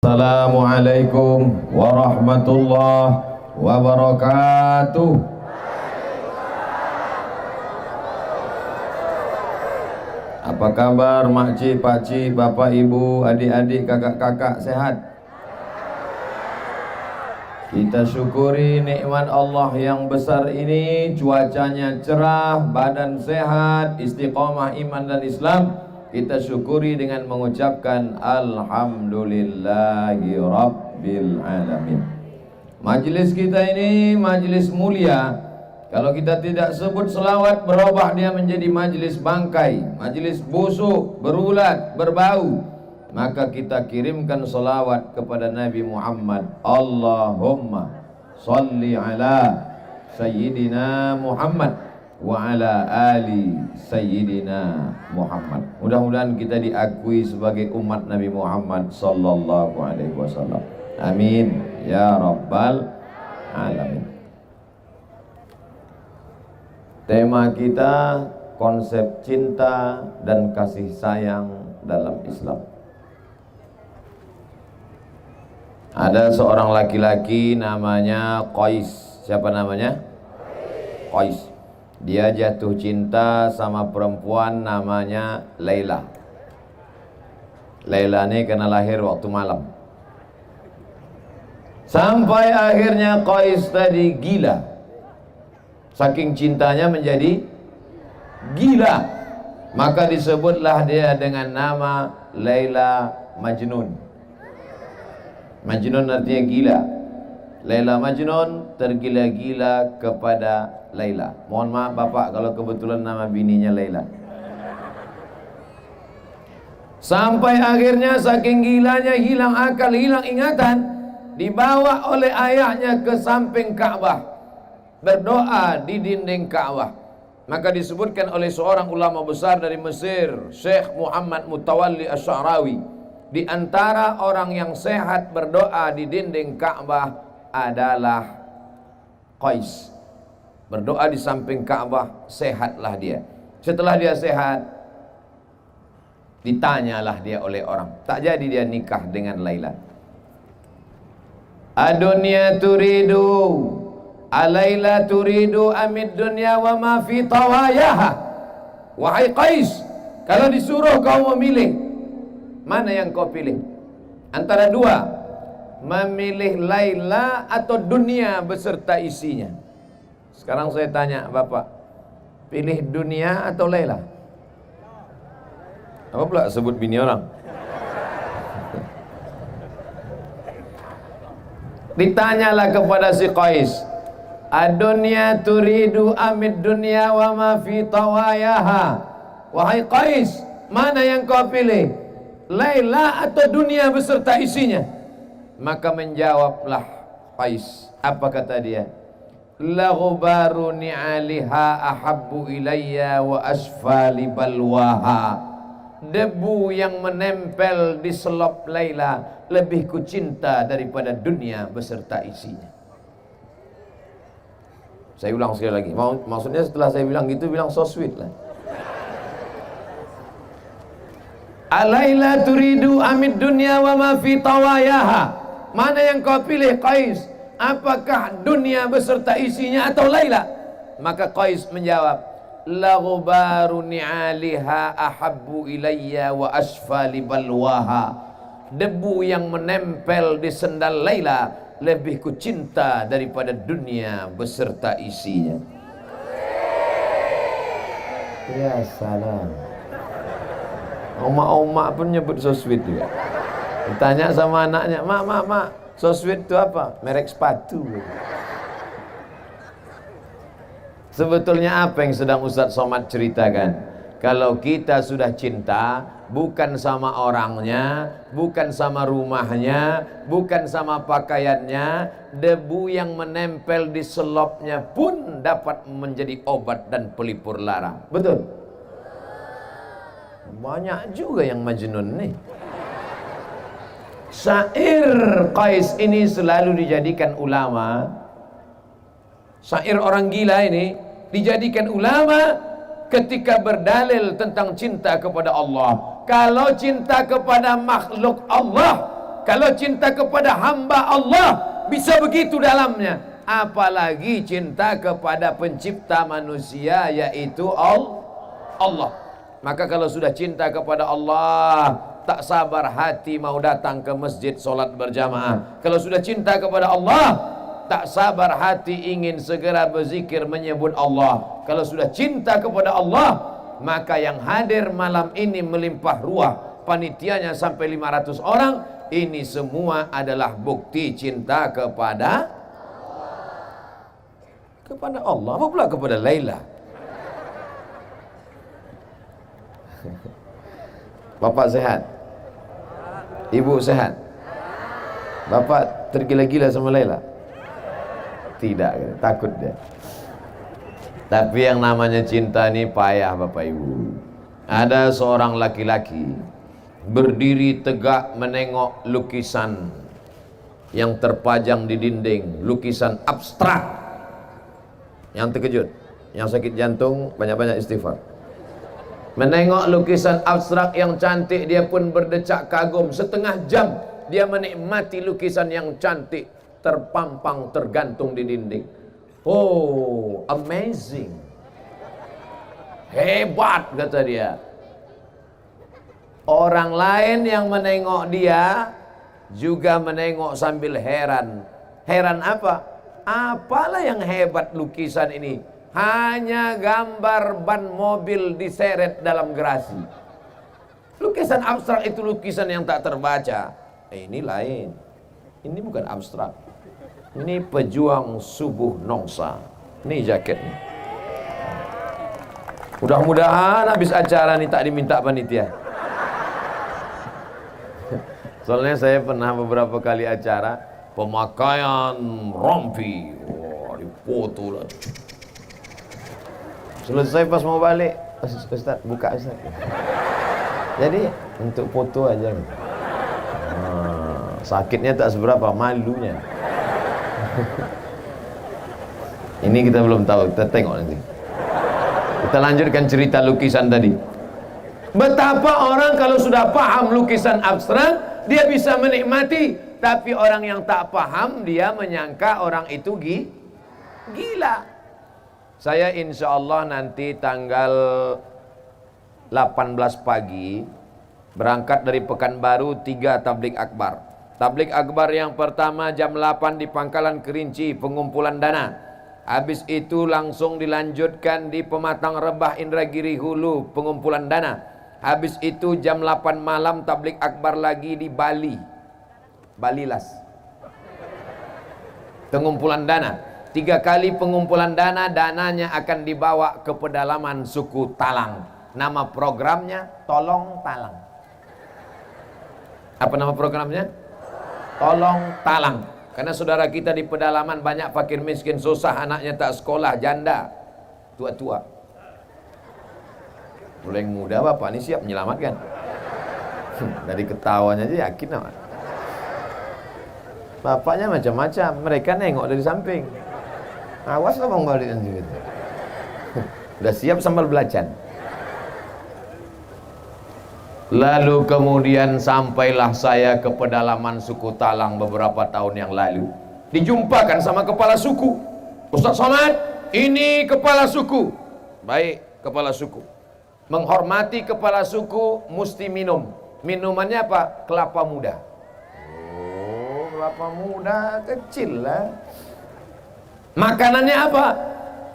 Assalamualaikum warahmatullahi wabarakatuh. Apa kabar makcik, pakcik, bapak, ibu, adik-adik, kakak-kakak, sehat? Kita syukuri nikmat Allah yang besar ini. Cuacanya cerah, badan sehat, istiqomah iman dan Islam. Kita syukuri dengan mengucapkan Alhamdulillahi Rabbil Alamin. Majlis kita ini majlis mulia. Kalau kita tidak sebut selawat, berubah dia menjadi majlis bangkai, majlis busuk, berulat, berbau. Maka kita kirimkan selawat kepada Nabi Muhammad. Allahumma salli ala Sayyidina Muhammad wa ala ali Sayyidina Muhammad. Mudah-mudahan kita diakui sebagai umat Nabi Muhammad sallallahu alaihi wasallam. Amin ya rabbal alamin. Tema kita konsep cinta dan kasih sayang dalam Islam. Ada seorang laki-laki namanya Qais. Siapa namanya? Qais. Dia jatuh cinta sama perempuan namanya Laila. Laila ini kena lahir waktu malam. Sampai akhirnya Qais tadi gila. Saking cintanya menjadi gila. Maka disebutlah dia dengan nama Laila Majnun. Majnun artinya gila. Laila Majnun, tergila-gila kepada Laila. Mohon maaf bapak kalau kebetulan nama bininya Laila. Sampai akhirnya saking gilanya hilang akal, hilang ingatan, dibawa oleh ayahnya ke samping Ka'bah, berdoa di dinding Ka'bah. Maka disebutkan oleh seorang ulama besar dari Mesir, Syekh Muhammad Mutawalli Asy'arawi, di antara orang yang sehat berdoa di dinding Ka'bah adalah Qais. Berdoa di samping Ka'bah, sehatlah dia. Setelah dia sehat, ditanyalah dia oleh orang. Tak jadi dia nikah dengan Laila. Adunya turidu, Alaila turidu amid dunya wa ma fi tawayaha. Wahai Qais, kalau disuruh kau memilih, mana yang kau pilih? Antara dua, memilih Laila atau dunia beserta isinya. Sekarang saya tanya bapak, pilih dunia atau Laila? Apa pula sebut bini orang? Ditanyalah kepada si Qais, adunya turidu amid dunya wa ma fi tawayaha. Wahai Qais, mana yang kau pilih? Laila atau dunia beserta isinya? Maka menjawablah Qais. Apa kata dia? La ghubaru ni'aliha ahabbu ilayya wa asfali balwaha. Debu yang menempel di selop Laila lebih kucinta daripada dunia beserta isinya. Saya ulang sekali lagi. Maksudnya setelah saya bilang gitu, bilang so sweet lah. Alaila turidu amid dunya wa ma fi tawayaha. Mana yang kau pilih Qais? Apakah dunia beserta isinya atau Laila? Maka Qais menjawab, la ghubaru ni'aliha ahabbu ilayya wa asfali balwaha. Debu yang menempel di sendal Laila lebih kucinta daripada dunia beserta isinya. Ya salam. Oma-oma pun nyebut so sweet juga. Ditanya sama anaknya, mak, so sweet itu apa? Merek sepatu. Sebetulnya apa yang sedang Ustaz Somad ceritakan? Kalau kita sudah cinta, bukan sama orangnya, bukan sama rumahnya, bukan sama pakaiannya, debu yang menempel di selopnya pun dapat menjadi obat dan pelipur lara. Betul? Banyak juga yang majnun nih. Syair Qais ini selalu dijadikan ulama. Syair orang gila ini dijadikan ulama ketika berdalil tentang cinta kepada Allah. Kalau cinta kepada makhluk Allah, Kalau cinta kepada hamba Allah bisa begitu dalamnya, apalagi cinta kepada pencipta manusia yaitu Allah. Maka kalau sudah cinta kepada Allah, tak sabar hati mau datang ke masjid solat berjamaah. Kalau sudah cinta kepada Allah, tak sabar hati ingin segera berzikir menyebut Allah. Kalau sudah cinta kepada Allah, maka yang hadir malam ini melimpah ruah, panitianya sampai 500 orang. Ini semua adalah bukti cinta kepada Allah. Apa pula kepada Laila? Bapak sehat? Ibu sehat? Bapak tergila-gila sama Laila? Tidak, takut dia. Tapi yang namanya cinta ini payah Bapak Ibu. Ada seorang laki-laki berdiri tegak menengok lukisan yang terpajang di dinding, lukisan abstrak. Yang terkejut, yang sakit jantung banyak-banyak istighfar. Menengok lukisan abstrak yang cantik, dia pun berdecak kagum. Setengah jam dia menikmati lukisan yang cantik terpampang, tergantung di dinding. Oh, amazing, hebat kata dia. Orang lain yang menengok dia juga menengok sambil heran. Heran apa? Apalah yang hebat lukisan ini? Hanya gambar ban mobil diseret dalam gerasi. Lukisan abstrak itu lukisan yang tak terbaca. Ini lain. Ini bukan abstrak. Ini pejuang subuh nongsa. Ini jaketnya. Mudah-mudahan habis acara ini tak diminta panitia. Soalnya saya pernah beberapa kali acara pemakaian rompi, wah dipoto lah. Selesai pas mau balik, Ustaz buka Ustaz. Jadi untuk foto aja. Sakitnya tak seberapa, malunya. Ini kita belum tahu, kita tengok nanti. Kita lanjutkan cerita lukisan tadi. Betapa orang kalau sudah paham lukisan abstrak, dia bisa menikmati. Tapi orang yang tak paham, dia menyangka orang itu gila. Saya insya Allah nanti tanggal 18 pagi berangkat dari Pekanbaru 3 tablik akbar. Tablik akbar yang pertama jam 8 di Pangkalan Kerinci, pengumpulan dana. Habis itu langsung dilanjutkan di Pematang Rebah Indragiri Hulu, pengumpulan dana. Habis itu jam 8 malam tablik akbar lagi di Bali, Balilas, pengumpulan dana. 3 kali pengumpulan dana, dananya akan dibawa ke pedalaman suku Talang. Nama programnya Tolong Talang. Apa nama programnya? Tolong Talang. Karena saudara kita di pedalaman banyak fakir miskin, susah, anaknya tak sekolah, janda, tua-tua. Mulai muda bapak ini siap menyelamatkan. Dari ketawanya aja yakin apa? Bapaknya macam-macam, mereka nengok dari samping. Awas lah bang balik nanti gitu. Udah siap sambal belacan. Lalu kemudian sampailah saya ke pedalaman suku Talang beberapa tahun yang lalu. Dijumpakan sama kepala suku. Ustaz Somad, ini kepala suku. Baik, kepala suku. Menghormati kepala suku mesti minum. Minumannya apa? Kelapa muda. Oh, kelapa muda kecil lah. Makanannya apa?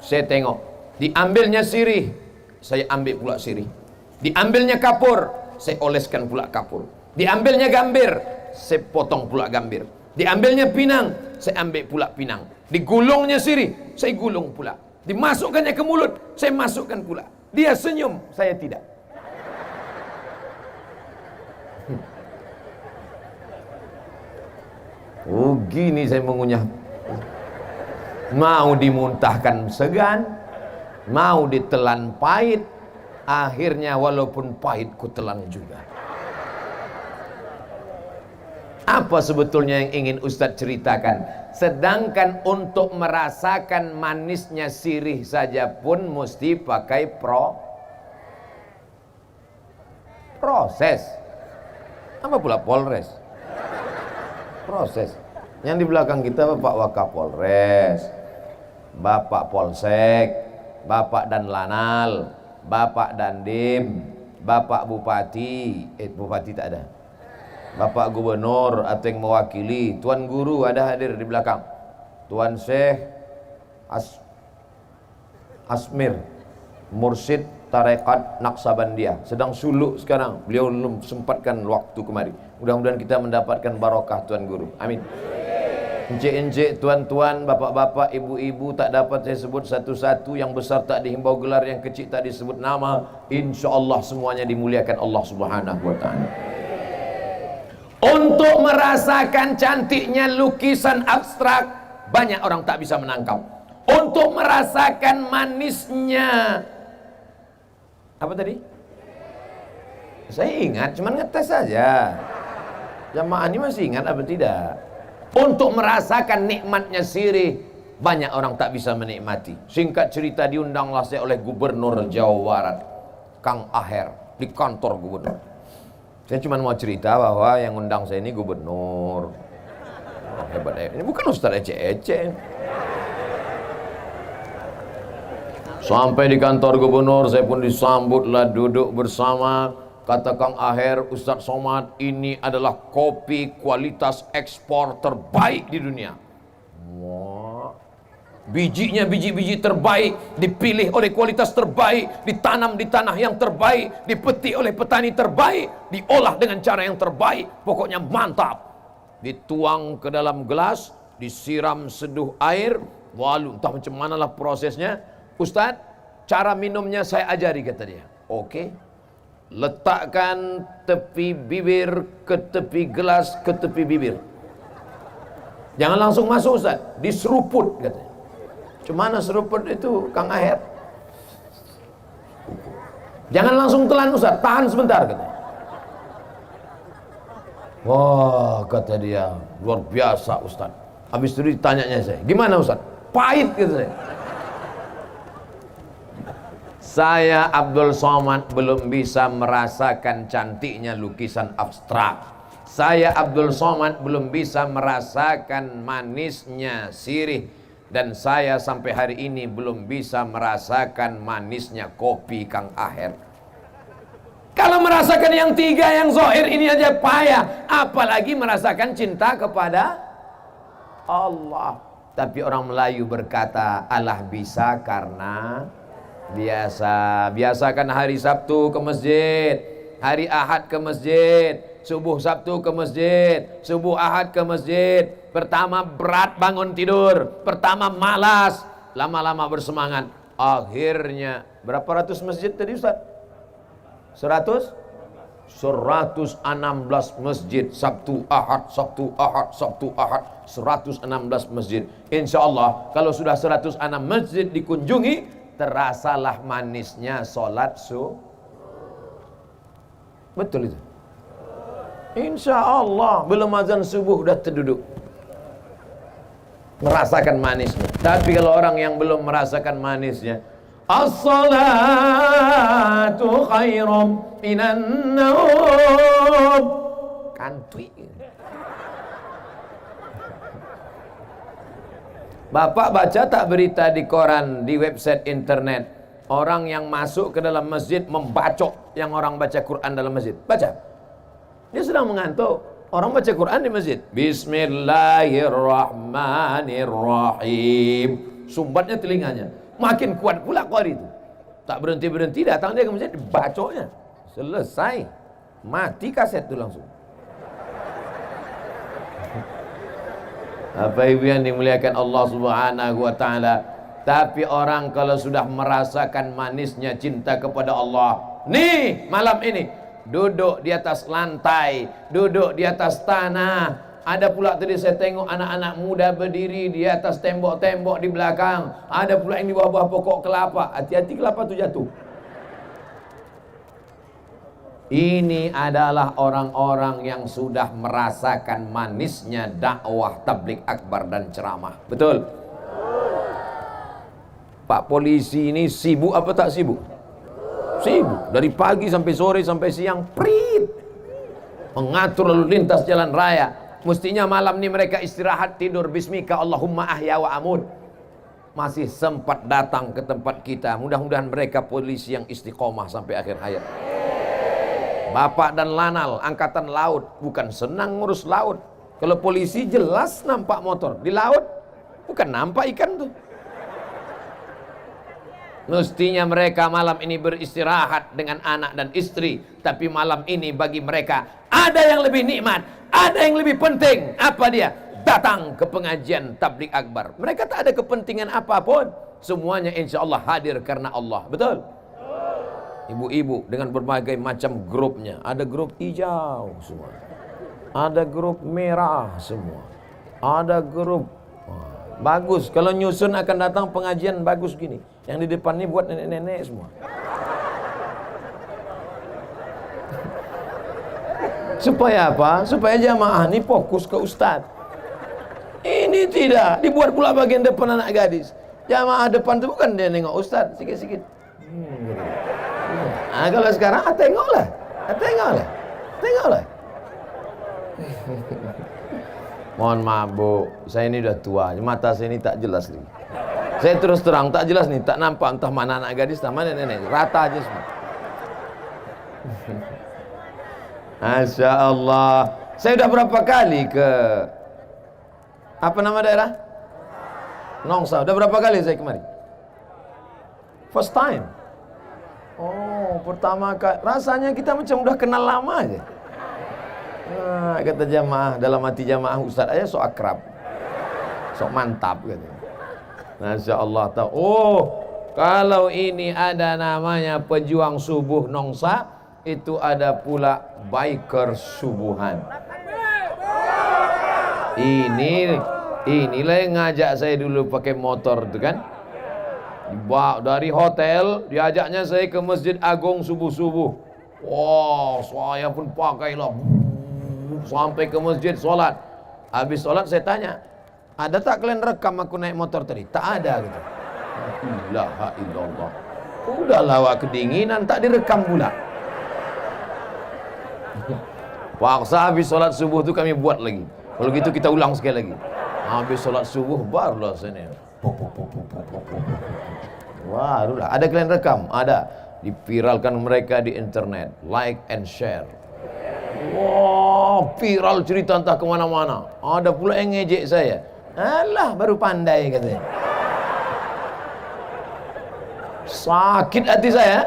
Saya tengok. Diambilnya sirih, saya ambil pula sirih. Diambilnya kapur, saya oleskan pula kapur. Diambilnya gambir, saya potong pula gambir. Diambilnya pinang, saya ambil pula pinang. Digulungnya sirih, saya gulung pula. Dimasukkannya ke mulut, saya masukkan pula. Dia senyum, saya tidak. Oh gini saya mengunyah. Mau dimuntahkan segan, mau ditelan pahit. Akhirnya walaupun pahit ku telan juga. Apa sebetulnya yang ingin Ustadz ceritakan? Sedangkan untuk merasakan manisnya sirih saja pun mesti pakai proses. Apa pula polres? Proses. Yang di belakang kita Bapak Wakapolres, Bapak Polsek, Bapak Danlanal, Bapak Dandim, Bapak Bupati, Bupati tak ada, Bapak Gubernur atau yang mewakili, Tuan Guru ada hadir di belakang, Tuan Syekh Asmir, Mursyid Tarekat Naqsabandiyah, sedang suluk sekarang, beliau belum sempatkan waktu kemari. Mudah-mudahan kita mendapatkan barokah Tuan Guru, amin. Encik-encik, tuan-tuan, bapak-bapak, ibu-ibu, tak dapat saya sebut satu-satu. Yang besar tak dihimbau gelar, yang kecil tak disebut nama. Insya Allah semuanya dimuliakan Allah Subhanahu wa ta'ala. Untuk merasakan cantiknya lukisan abstrak, banyak orang tak bisa menangkap. Untuk merasakan manisnya, apa tadi? Saya ingat, cuman ngetes saja. Jamaah ini masih ingat apa tidak? Untuk merasakan nikmatnya sirih, banyak orang tak bisa menikmati. Singkat cerita, diundanglah saya oleh Gubernur Jawa Barat, Kang Aher, di kantor gubernur. Saya cuma mau cerita bahwa yang undang saya ini gubernur. Hebat, hebat. Ini bukan ustaz ece-ece. Sampai di kantor gubernur, saya pun disambutlah, duduk bersama. Kata Kang Aher, Ustadz Somad, ini adalah kopi kualitas ekspor terbaik di dunia. Wah. Bijinya biji-biji terbaik, dipilih oleh kualitas terbaik, ditanam di tanah yang terbaik, dipetik oleh petani terbaik, diolah dengan cara yang terbaik, pokoknya mantap. Dituang ke dalam gelas, disiram seduh air, walu, entah macam manalah prosesnya. Ustadz, cara minumnya saya ajari, kata dia. Oke. Letakkan tepi bibir ke tepi gelas ke tepi bibir. Jangan langsung masuk Ustaz, diseruput katanya. Cuma mana seruput itu Kang Aher? Jangan langsung telan Ustaz, tahan sebentar katanya. Wah, kata dia, luar biasa Ustaz. Habis itu ditanyanya saya, gimana Ustaz? Pahit gitu saya. Saya Abdul Somad belum bisa merasakan cantiknya lukisan abstrak. Saya Abdul Somad belum bisa merasakan manisnya sirih. Dan saya sampai hari ini belum bisa merasakan manisnya kopi Kang Aher. Kalau merasakan yang tiga, yang zahir ini aja payah, apalagi merasakan cinta kepada Allah. Tapi orang Melayu berkata, Allah bisa karena biasakan hari Sabtu ke masjid, hari Ahad ke masjid, subuh Sabtu ke masjid, subuh Ahad ke masjid. Pertama berat bangun tidur, pertama malas, lama-lama bersemangat. Akhirnya berapa ratus masjid tadi Ustaz? 116 masjid, Sabtu Ahad, Sabtu Ahad, Sabtu Ahad, 116 masjid. Insya Allah kalau sudah 106 masjid dikunjungi, terasalah manisnya sholat subuh. Betul itu. Insya Allah belum azan subuh udah terduduk, merasakan manisnya. Tapi kalau orang yang belum merasakan manisnya, as-salatu khairum minan naum, kantui. Bapak baca tak berita di koran, di website internet, orang yang masuk ke dalam masjid membacok yang orang baca Quran dalam masjid? Baca. Dia sedang mengantuk, orang baca Quran di masjid. Bismillahirrahmanirrahim. Sumbatnya telinganya. Makin kuat pula qari itu. Tak berhenti-berhenti, datang dia ke masjid, bacoknya. Selesai. Mati kaset itu langsung. Apa ibu yang dimuliakan Allah Subhanahu wa ta'ala. Tapi orang kalau sudah merasakan manisnya cinta kepada Allah, nih malam ini duduk di atas lantai, duduk di atas tanah. Ada pula tadi saya tengok anak-anak muda berdiri di atas tembok-tembok di belakang. Ada pula yang di bawah pokok kelapa. Hati-hati kelapa itu jatuh. Ini adalah orang-orang yang sudah merasakan manisnya dakwah tabligh akbar dan ceramah. Betul? Pak polisi ini sibuk apa tak sibuk? Sibuk. Dari pagi sampai sore sampai siang, prit. Mengatur lalu lintas jalan raya. Mestinya malam ini mereka istirahat, tidur. Bismika Allahumma ahya wa amut. Masih sempat datang ke tempat kita. Mudah-mudahan mereka polisi yang istiqomah sampai akhir hayat. Bapak dan Lanal, angkatan laut, bukan senang ngurus laut. Kalau polisi jelas nampak motor. Di laut bukan nampak ikan tuh. Mestinya mereka malam ini beristirahat dengan anak dan istri. Tapi malam ini bagi mereka ada yang lebih nikmat, ada yang lebih penting. Apa dia? Datang ke pengajian tabligh akbar. Mereka tak ada kepentingan apapun. Semuanya insya Allah hadir karena Allah. Betul? Ibu-ibu dengan berbagai macam grupnya. Ada grup hijau semua, ada grup merah semua, ada grup bagus. Kalau nyusun akan datang pengajian bagus gini. Yang di depan ini buat nenek-nenek semua. Supaya apa? Supaya jamaah ini fokus ke ustaz. Ini tidak dibuat pula bagian depan anak gadis. Jamaah depan itu bukan dia nengok ustaz sikit-sikit. Gitu. Nah, kalau sekarang tengoklah. Mohon maaf Bu, saya ini udah tua, mata saya ini tak jelas nih. Saya terus terang tak jelas nih, tak nampak entah mana anak gadis, entah mana nenek, rata aja semua. Masya Allah. Saya udah berapa kali ke apa nama daerah? Nongsa. Udah berapa kali saya kemari? First time. Oh, pertama kali. Rasanya kita macam udah kenal lama aja. Nah, kata jamaah, dalam hati jamaah Ustaz aja sok akrab, sok mantap gitu. Masya Allah tahu. Oh, kalau ini ada namanya pejuang subuh Nongsa, itu ada pula biker subuhan. Inilah yang ngajak saya dulu pakai motor itu kan. Dari hotel diajaknya saya ke Masjid Agung subuh-subuh. Wah, saya pun pakailah sampai ke masjid sholat. Habis sholat saya tanya, ada tak kalian rekam aku naik motor tadi? Tak ada gitu. La ilaha illallah. Udah lawak kedinginan tak direkam pula. Paksa habis sholat subuh tu kami buat lagi. Kalau gitu kita ulang sekali lagi. Habis sholat subuh barulah sini. Wah, ada kalian rekam? Ada. Dipiralkan mereka di internet, like and share. Wah, viral cerita entah kemana-mana. Ada pula yang ngejek saya. Alah, baru pandai katanya. Sakit hati saya.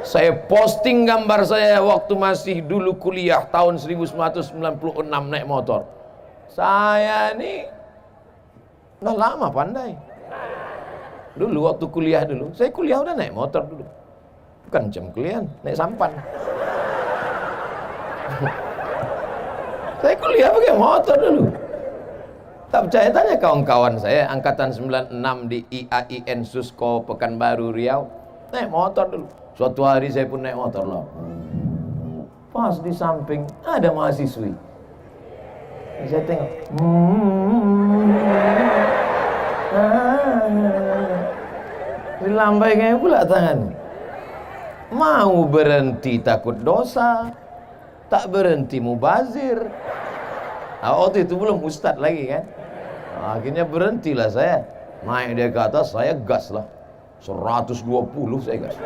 Saya posting gambar saya waktu masih dulu kuliah tahun 1996 naik motor. Saya ini udah lama pandai. Dulu waktu kuliah dulu, saya kuliah udah naik motor dulu. Bukan macam kalian, naik sampan. Saya kuliah pakai motor dulu. Tak percaya tanya kawan-kawan saya angkatan 96 di IAIN Susko Pekanbaru Riau, naik motor dulu. Suatu hari saya pun naik motor lah. Pas di samping ada mahasiswi. Saya tengok. Dilambaikan pula tangan. Mau berhenti takut dosa, tak berhenti mubazir. Waktu itu belum ustadz lagi kan. Akhirnya berhentilah saya. Naik dia ke atas, saya gas lah. 120 saya gas.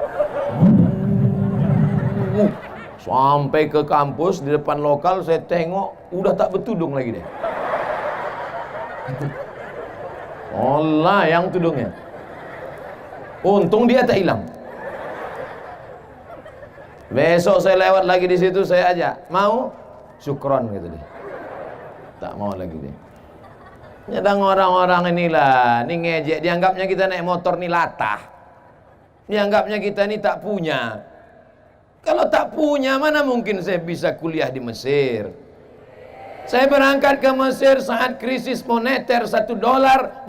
Sampai ke kampus, di depan lokal saya tengok, udah tak bertudung lagi deh. Allah yang tudungnya. Untung dia tak hilang. Besok saya lewat lagi di situ, saya ajak, mau? Syukron gitu deh. Tak mau lagi deh. Nyadang orang-orang inilah, ini ngejek, dianggapnya kita naik motor nih latah. Dianggapnya kita ini tak punya. Kalau tak punya, mana mungkin saya bisa kuliah di Mesir? Saya berangkat ke Mesir saat krisis moneter $1 20.000.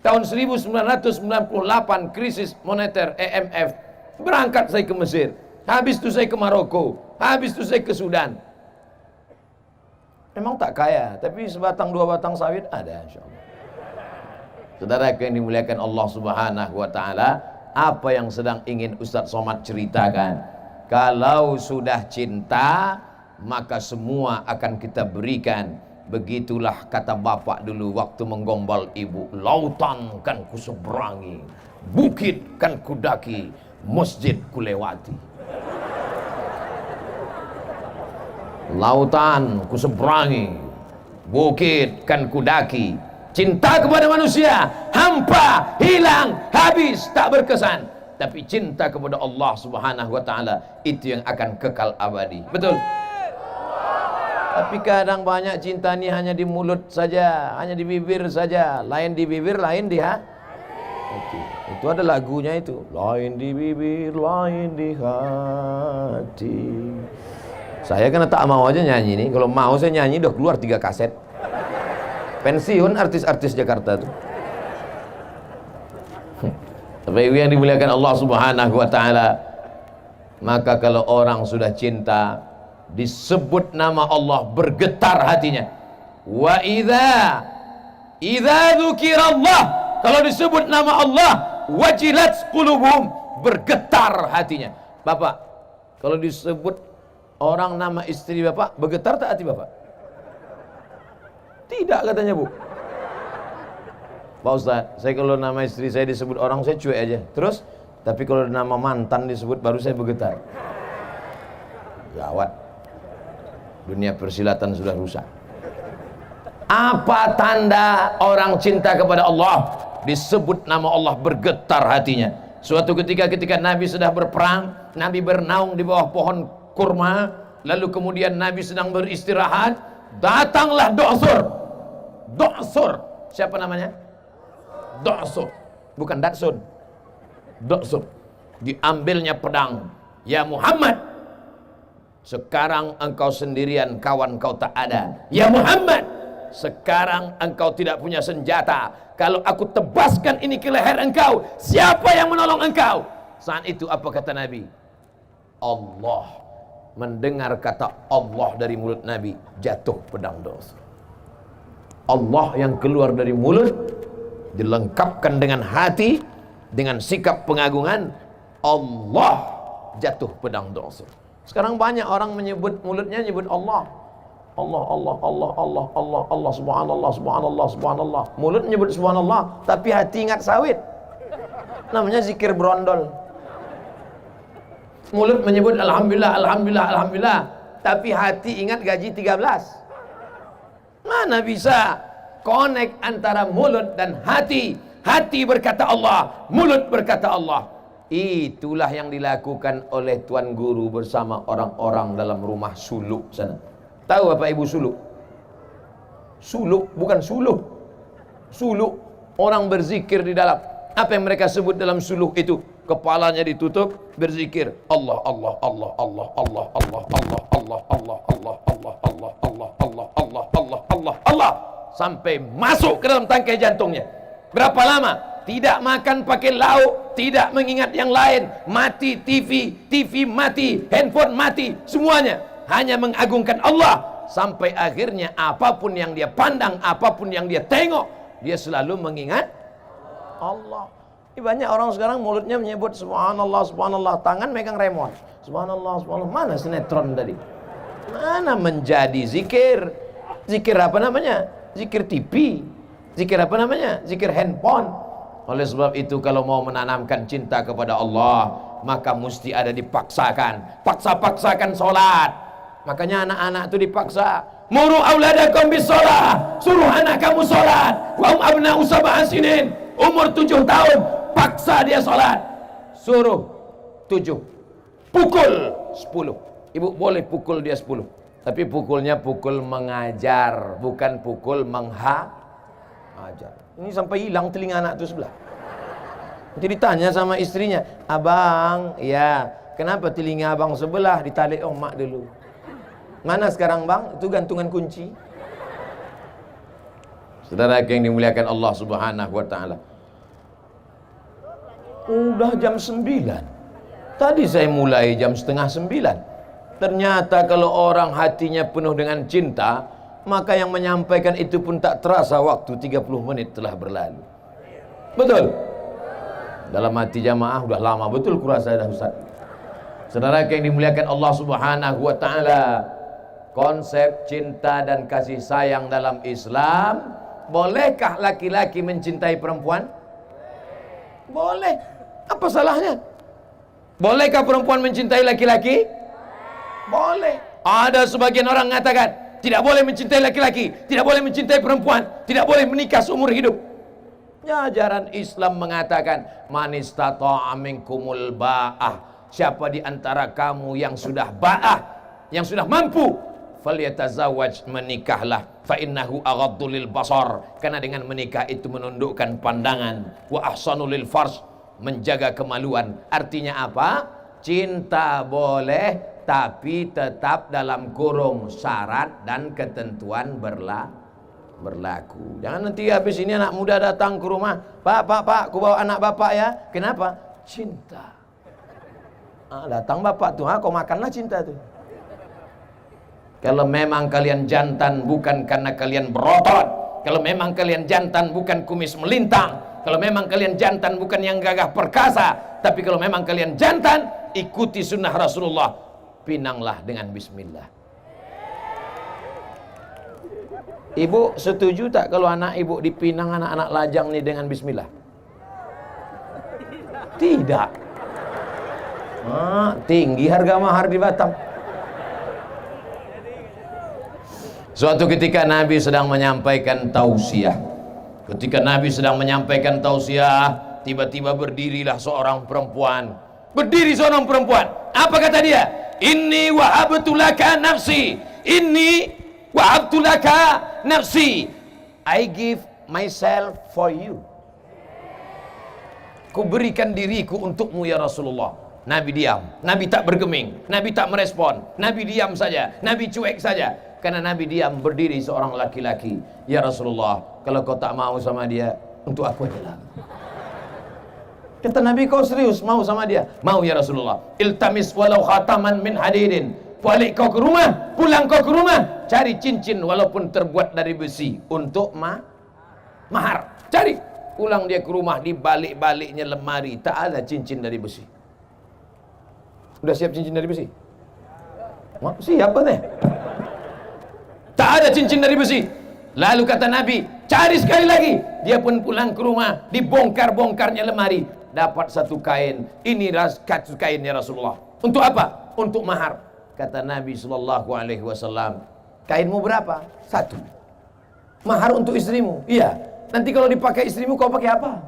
Tahun 1998 krisis moneter IMF. Berangkat saya ke Mesir. Habis itu saya ke Maroko. Habis itu saya ke Sudan. Memang tak kaya, tapi sebatang dua batang sawit ada insyaallah. Saudara yang dimuliakan Allah Subhanahu wa taala, apa yang sedang ingin Ustaz Somad ceritakan? Kalau sudah cinta, maka semua akan kita berikan. Begitulah kata bapak dulu waktu menggombal ibu. Lautan kan kuseberangi, bukit kan kudaki, masjid kulewati. Lautan kuseberangi, bukit kan kudaki. Cinta kepada manusia hampa, hilang, habis, tak berkesan. Tapi cinta kepada Allah Subhanahu wa taala itu yang akan kekal abadi. Betul? Tapi kadang banyak cinta ini hanya di mulut saja, hanya di bibir saja. Lain di bibir, lain di hati. Itu ada lagunya itu. Lain di bibir, lain di hati. Saya kan tak mau aja nyanyi nih. Kalau mau saya nyanyi udah keluar 3 kaset. Pensiun artis-artis Jakarta tuh. Tapi yang dimuliakan Allah Subhanahu wa taala, maka kalau orang sudah cinta, disebut nama Allah bergetar hatinya. Wa idza dzukirallah, kalau disebut nama Allah, wajilat qulubuhum, bergetar hatinya. Bapak, kalau disebut orang nama istri Bapak, bergetar tak hati Bapak? Tidak katanya Bu. Pak Ustaz, saya kalau nama istri saya disebut orang saya cuek aja. Terus, tapi kalau nama mantan disebut baru saya bergetar. Gawat. Dunia persilatan sudah rusak. Apa tanda orang cinta kepada Allah? Disebut nama Allah bergetar hatinya. Suatu ketika Nabi sedang berperang, Nabi bernaung di bawah pohon kurma, lalu kemudian Nabi sedang beristirahat, datanglah Do'sur. Siapa namanya? Do'sur. Bukan Datsun. Do'sur. Diambilnya pedang. Ya Muhammad, sekarang engkau sendirian, kawan kau tak ada. Ya Muhammad, sekarang engkau tidak punya senjata. Kalau aku tebaskan ini ke leher engkau, siapa yang menolong engkau? Saat itu apa kata Nabi? Allah. Mendengar kata Allah dari mulut Nabi, jatuh pedang Do'sur. Allah yang keluar dari mulut dilengkapkan dengan hati, dengan sikap pengagungan. Allah, jatuh pedang Do'sur. Sekarang banyak orang menyebut, mulutnya nyebut Allah. Allah, subhanallah. Mulut menyebut subhanallah, tapi hati ingat sawit. Namanya zikir brondol. Mulut menyebut alhamdulillah, tapi hati ingat gaji 13. Mana bisa connect antara mulut dan hati? Hati berkata Allah, mulut berkata Allah. Itulah yang dilakukan oleh Tuan Guru bersama orang-orang dalam rumah suluk sana. Tahu Bapak Ibu suluk? Suluk, bukan suluh. Suluk, orang berzikir di dalam. Apa yang mereka sebut dalam suluk itu? Kepalanya ditutup, berzikir Allah sampai masuk ke dalam tangkai jantungnya. Berapa lama? Tidak makan pakai lauk, tidak mengingat yang lain, mati TV mati, handphone mati, semuanya hanya mengagungkan Allah. Sampai akhirnya apapun yang dia pandang, apapun yang dia tengok, dia selalu mengingat Allah. Ini banyak orang sekarang mulutnya menyebut subhanallah, tangan megang remote. Subhanallah. Mana sinetron tadi? Mana menjadi zikir? Zikir apa namanya? Zikir TV. Zikir apa namanya? Zikir handphone. Oleh sebab itu kalau mau menanamkan cinta kepada Allah, maka mesti ada dipaksakan. Paksa-paksakan sholat. Makanya anak-anak itu dipaksa. Muru auladakum bis sholat. Suruh anak kamu sholat. Wa abna'u sab'a sinin. Umur 7 tahun. Paksa dia sholat. Suruh 7. Pukul 10. Ibu boleh pukul dia 10. Tapi pukulnya pukul mengajar, bukan pukul menghajar. Ini sampai hilang telinga anak itu sebelah. Jadi ditanya sama istrinya, abang, ya kenapa telinga abang sebelah? Ditalik mak dulu. Mana sekarang bang? Itu gantungan kunci. Saudara yang dimuliakan Allah Subhanahu wa taala. Udah jam 9. Tadi saya mulai jam setengah 9. Ternyata kalau orang hatinya penuh dengan cinta, maka yang menyampaikan itu pun tak terasa waktu 30 menit telah berlalu. Betul? Dalam hati jamaah udah lama betul kurasa dah Ustaz. Saudara yang dimuliakan Allah Subhanahu wa taala, konsep cinta dan kasih sayang dalam Islam. Bolehkah laki-laki mencintai perempuan? Boleh. Apa salahnya? Bolehkah perempuan mencintai laki-laki? Boleh. Ada sebagian orang mengatakan tidak boleh mencintai laki-laki, tidak boleh mencintai perempuan, tidak boleh menikah seumur hidup. Ya, ajaran Islam mengatakan man istata'a minkumul ba'ah, siapa di antara kamu yang sudah ba'ah, yang sudah mampu, falyatazawwaj, menikahlah, fa innahu aghaddu lil basar, karena dengan menikah itu menundukkan pandangan, wa ahsanu lil farj, menjaga kemaluan. Artinya apa? Cinta boleh, tapi tetap dalam kurung syarat dan ketentuan berlaku. Jangan nanti habis ini anak muda datang ke rumah, Pak, ku bawa anak bapak ya. Kenapa? Cinta. Datang bapak tuh, kau makanlah cinta tuh. Kalau memang kalian jantan bukan karena kalian berotot, kalau memang kalian jantan bukan kumis melintang, kalau memang kalian jantan bukan yang gagah perkasa, tapi kalau memang kalian jantan, ikuti sunnah Rasulullah, pinanglah dengan bismillah. Ibu setuju tak kalau anak ibu dipinang anak-anak lajang nih dengan bismillah? Tidak. Tinggi harga mahar di Batam. Suatu ketika Nabi sedang menyampaikan tausiah. Ketika Nabi sedang menyampaikan tausiah, tiba-tiba berdirilah seorang perempuan. Berdiri seorang perempuan. Apa kata dia? Inni wahabtu laka nafsi. Inni wahabtu laka nafsi. I give myself for you. Ku berikan diriku untukmu ya Rasulullah. Nabi diam. Nabi tak bergeming. Nabi tak merespon. Nabi diam saja. Nabi cuek saja. Karena Nabi diam, berdiri seorang laki-laki. Ya Rasulullah, kalau kau tak mau sama dia, untuk aku aja lah. Kata Nabi, kau serius mau sama dia? Mau ya Rasulullah. Iltamis walau khataman min hadidin. Balik kau ke rumah, pulang kau ke rumah, cari cincin walaupun terbuat dari besi untuk mahar. Cari. Pulang dia ke rumah, di balik-baliknya lemari tak ada cincin dari besi. Udah siap cincin dari besi? Siap deh. Tak ada cincin dari besi. Lalu kata Nabi, cari sekali lagi. Dia pun pulang ke rumah, dibongkar-bongkarnya lemari, dapat satu kain. Ini satu kain ya Rasulullah. Untuk apa? Untuk mahar. Kata Nabi SAW, kainmu berapa? Satu. Mahar untuk istrimu? Iya. Nanti kalau dipakai istrimu kau pakai apa?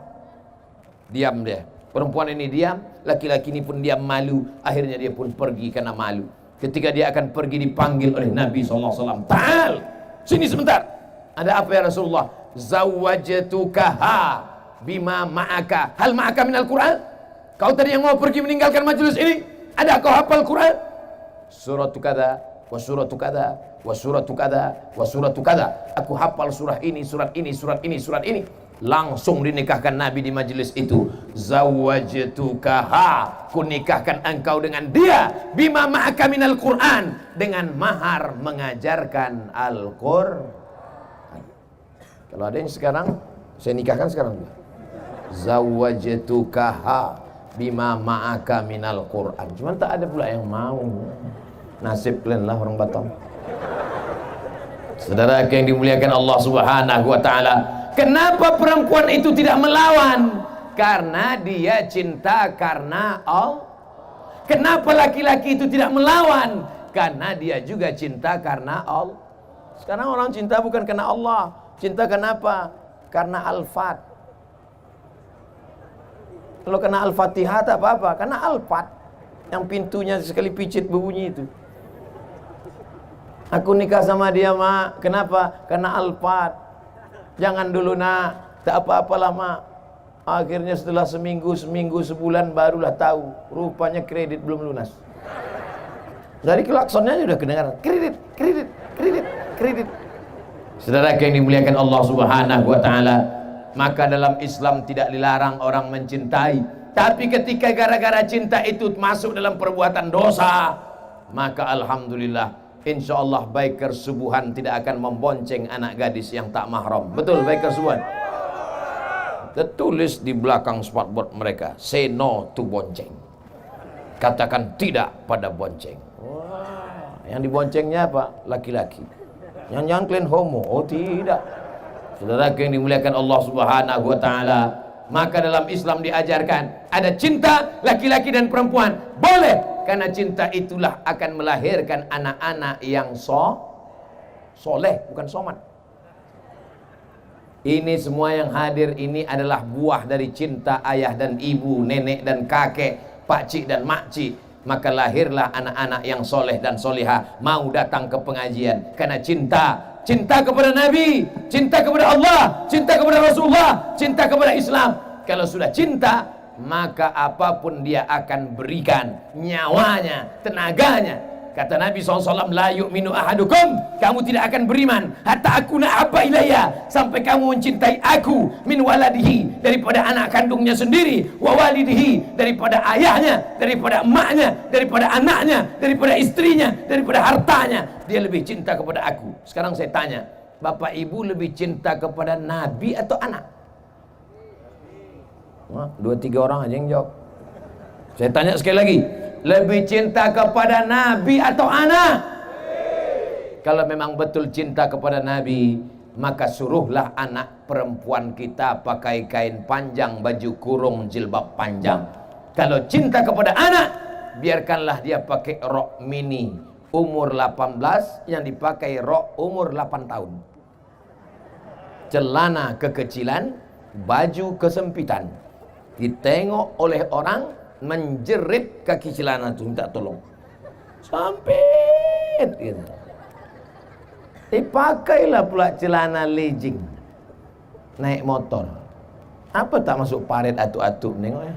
Diam dia. Perempuan ini diam, laki-laki ini pun diam, malu. Akhirnya dia pun pergi karena malu. Ketika dia akan pergi, dipanggil oleh Nabi SAW. Ta'al, sini sebentar. Ada apa ya Rasulullah? Zawwajtukaha bima ma'aka. Hal ma'aka minal Quran? Kau tadi yang mau pergi meninggalkan majelis ini, ada kau hafal Quran? Suratu kada, wa suratu kada, wa suratu kada, wa suratu kada. Aku hafal surah ini, surat ini, surat ini, surat ini. Langsung dinikahkan Nabi di majelis itu. Zawwajtukaha, ku nikahkan engkau dengan dia, bima ma'aka minal Quran, dengan mahar mengajarkan Al-Quran. Kalau ada yang sekarang, saya nikahkan sekarang. Zawwajtukaha bima ma'aka minal Quran. Cuman tak ada pula yang mau. Nasib kalian lah orang Batam. Saudara yang dimuliakan Allah Subhanahu wa taala, kenapa perempuan itu tidak melawan? Karena dia cinta karena Allah. Kenapa laki-laki itu tidak melawan? Karena dia juga cinta karena Allah. Sekarang orang cinta bukan karena Allah. Cinta kenapa? Karena Al-Fat. Kalau kena Al-Fatihah tak apa-apa. Karena Al-Fat, yang pintunya sekali picit berbunyi itu. Aku nikah sama dia, mak. Kenapa? Karena Al-Fat. Jangan dulu, nak. Tak apa-apalah, mak. Akhirnya setelah seminggu, sebulan barulah tahu. Rupanya kredit belum lunas. Dari klaksonnya sudah kedengaran. Kredit. Saudara yang dimuliakan Allah Subhanahu wa taala, maka dalam Islam tidak dilarang orang mencintai. Tapi ketika gara-gara cinta itu masuk dalam perbuatan dosa, maka alhamdulillah, insyaallah biker subuhan tidak akan membonceng anak gadis yang tak mahram. Betul, biker subuhan. Tertulis di belakang spotboard mereka, say no to bonceng. Katakan tidak pada bonceng. Wah, Yang diboncengnya apa? Laki-laki. Jangan-jangan kalian homo? Oh tidak. Saudara yang dimuliakan Allah Subhanahu wa taala, maka dalam Islam diajarkan ada cinta laki-laki dan perempuan. Boleh, karena cinta itulah akan melahirkan anak-anak yang soleh, bukan somat. Ini semua yang hadir ini adalah buah dari cinta ayah dan ibu, nenek dan kakek, pakcik dan makcik. Maka lahirlah anak-anak yang soleh dan solehah mau datang ke pengajian karena cinta kepada Nabi, cinta kepada Allah, cinta kepada Rasulullah, cinta kepada Islam. Kalau sudah cinta, maka apapun dia akan berikan, nyawanya, tenaganya. Kata Nabi SAW, la yu'minu ahadukum, kamu tidak akan beriman hatta akuna habba ilayya, sampai kamu mencintai aku, min waladihi, daripada anak kandungnya sendiri, wa walidihi, daripada ayahnya, daripada emaknya, daripada anaknya, daripada istrinya, daripada hartanya. Dia lebih cinta kepada aku. Sekarang saya tanya, bapak ibu lebih cinta kepada Nabi atau anak? Wah, 2-3 orang aja yang jawab. Saya tanya sekali lagi, lebih cinta kepada Nabi atau anak? Kalau memang betul cinta kepada Nabi, maka suruhlah anak perempuan kita pakai kain panjang, baju kurung, jilbab panjang. Kalau cinta kepada anak, biarkanlah dia pakai rok mini umur 18 yang dipakai rok umur 8 tahun. Celana kekecilan, baju kesempitan. Ditengok oleh orang, menjerit kaki celana itu, minta tolong. Sampit gitu. Dipakailah pula celana legging, naik motor. Apa tak masuk parit atu-atu nengoknya.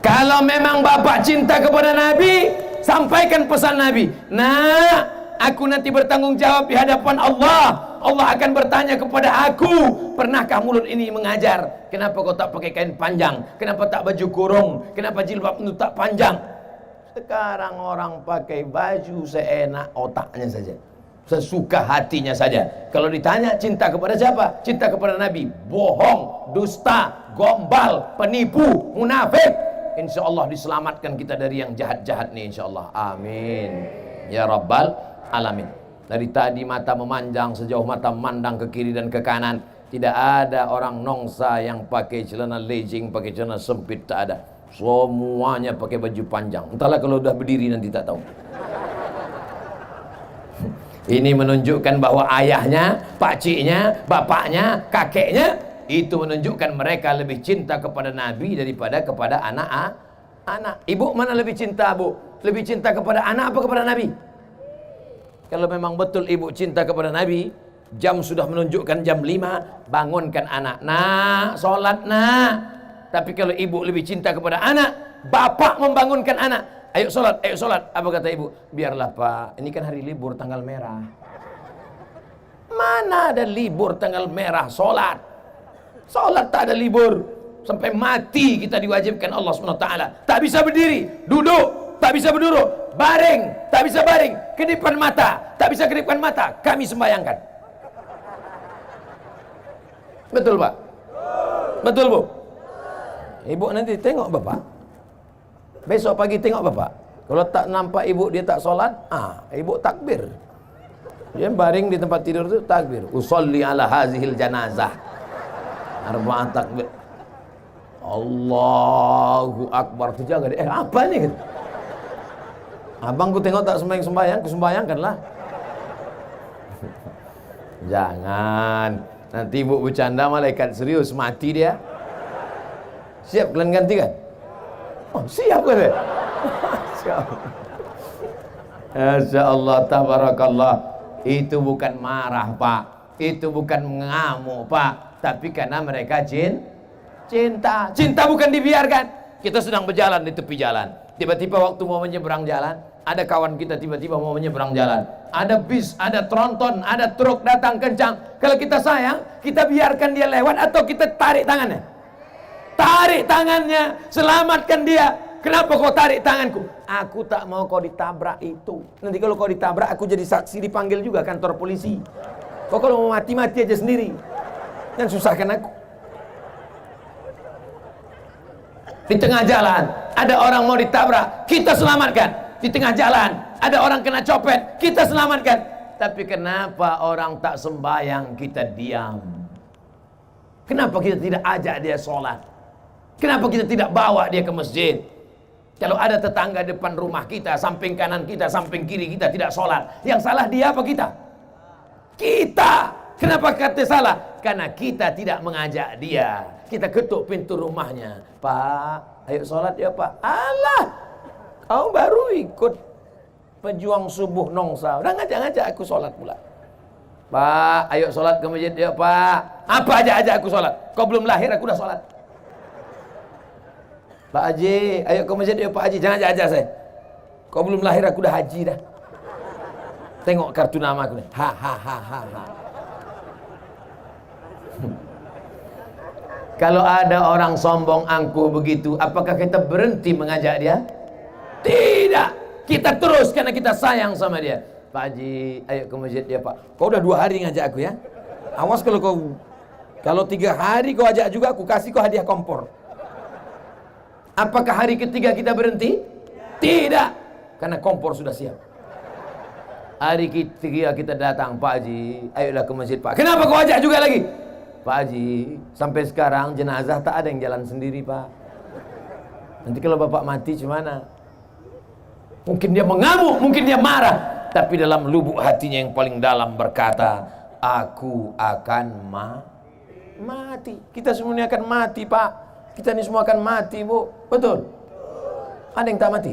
Kalau memang bapak cinta kepada Nabi, sampaikan pesan Nabi. Nah, aku nanti bertanggung jawab di hadapan Allah. Allah akan bertanya kepada aku, pernahkah mulut ini mengajar? Kenapa kau tak pakai kain panjang? Kenapa tak baju kurung? Kenapa jilbab itu tak panjang? Sekarang orang pakai baju seenak otaknya saja, sesuka hatinya saja. Kalau ditanya cinta kepada siapa? Cinta kepada Nabi. Bohong, dusta, gombal, penipu, munafik. Insya Allah diselamatkan kita dari yang jahat-jahat nih, insya Allah. Amin ya rabbal alamin. Dari tadi mata memanjang sejauh mata memandang ke kiri dan ke kanan. Tidak ada orang nongsa yang pakai celana legging, pakai celana sempit, tak ada. Semuanya pakai baju panjang. Entahlah kalau udah berdiri nanti tak tahu. Ini menunjukkan bahwa ayahnya, pakciknya, bapaknya, kakeknya, itu menunjukkan mereka lebih cinta kepada Nabi daripada kepada anak. Ibu mana lebih cinta, Bu? Lebih cinta kepada anak apa kepada Nabi? Kalau memang betul ibu cinta kepada Nabi, jam sudah menunjukkan jam 5, bangunkan anak. Nak, sholat nak. Tapi kalau ibu lebih cinta kepada anak, bapak membangunkan anak. Ayo sholat, ayo sholat. Apa kata ibu? Biarlah pak, ini kan hari libur tanggal merah. Mana ada libur tanggal merah sholat? Sholat tak ada libur. Sampai mati kita diwajibkan Allah SWT. Tak bisa berdiri, duduk, tak bisa berduduk. Baring, tak bisa baring. Kedipan mata, tak bisa kedipan mata. Kami sembahyangkan. Betul pak? Betul bu? Ibu nanti tengok bapak. Besok pagi tengok bapak. Kalau tak nampak ibu dia tak solat, ibu takbir. Dia baring di tempat tidur itu takbir. Usolli ala hazihil janazah. Arba'at takbir. Allahu Akbar. Tu jaga dia. Apa ni? Abang ku tengok tak sembahyang, sembayangkanlah. Jangan. Nanti ibu bercanda malaikat serius mati dia. Siap kalian gantikan? Oh, siap kan? Siap. Masya Allah, tabarakallah. Itu bukan marah pak, itu bukan mengamuk pak, tapi karena mereka cinta. Cinta bukan dibiarkan. Kita sedang berjalan di tepi jalan, tiba-tiba waktu mau menyeberang jalan, ada kawan kita tiba-tiba mau menyeberang jalan, ada bis, ada tronton, ada truk datang kencang. Kalau kita sayang, kita biarkan dia lewat atau kita tarik tangannya? Tarik tangannya, selamatkan dia. Kenapa kau tarik tanganku? Aku tak mau kau ditabrak itu. Nanti kalau kau ditabrak, aku jadi saksi, dipanggil juga kantor polisi. Kau kalau mau mati-mati aja sendiri, jangan susahkan aku. Di tengah jalan ada orang mau ditabrak, kita selamatkan. di tengah jalan, ada orang kena copet, kita selamatkan. Tapi kenapa orang tak sembahyang kita diam? Kenapa kita tidak ajak dia sholat? Kenapa kita tidak bawa dia ke masjid? Kalau ada tetangga depan rumah kita, samping kanan kita, samping kiri kita tidak sholat, yang salah dia apa kita? Kita. Kenapa kata salah? Karena kita tidak mengajak dia. Kita ketuk pintu rumahnya. Pak, ayo sholat ya Pak. Alah, kau baru ikut pejuang subuh nongsa, udah ngajak-ngajak aku sholat pula. Pak, ayo sholat ke masjid ya Pak. Apa aja aku sholat? Kau belum lahir aku udah sholat. Pak Haji, ayo ke masjid ya Pak Haji. Jangan ajak saya. Kau belum lahir aku udah haji dah. Tengok kartu nama aku nih. Ha ha ha ha ha. Kalau ada orang sombong angkuh begitu, apakah kita berhenti mengajak dia? Tidak. Kita terus karena kita sayang sama dia. Pak Haji, ayo ke masjid ya Pak. Kau udah 2 hari ngajak aku ya. Awas kalau 3 hari kau ajak juga, aku kasih kau hadiah kompor. Apakah hari ketiga kita berhenti? Tidak. Karena kompor sudah siap. Hari ketiga kita datang, Pak Haji, ayolah ke masjid Pak. Kenapa kau ajak juga lagi? Pak Haji, sampai sekarang jenazah tak ada yang jalan sendiri Pak. Nanti kalau Bapak mati gimana? Mungkin dia mengamuk, mungkin dia marah, tapi dalam lubuk hatinya yang paling dalam berkata, aku akan mati. Kita semuanya akan mati Pak. Kita ini semua akan mati Bu. Betul? Ada yang tak mati?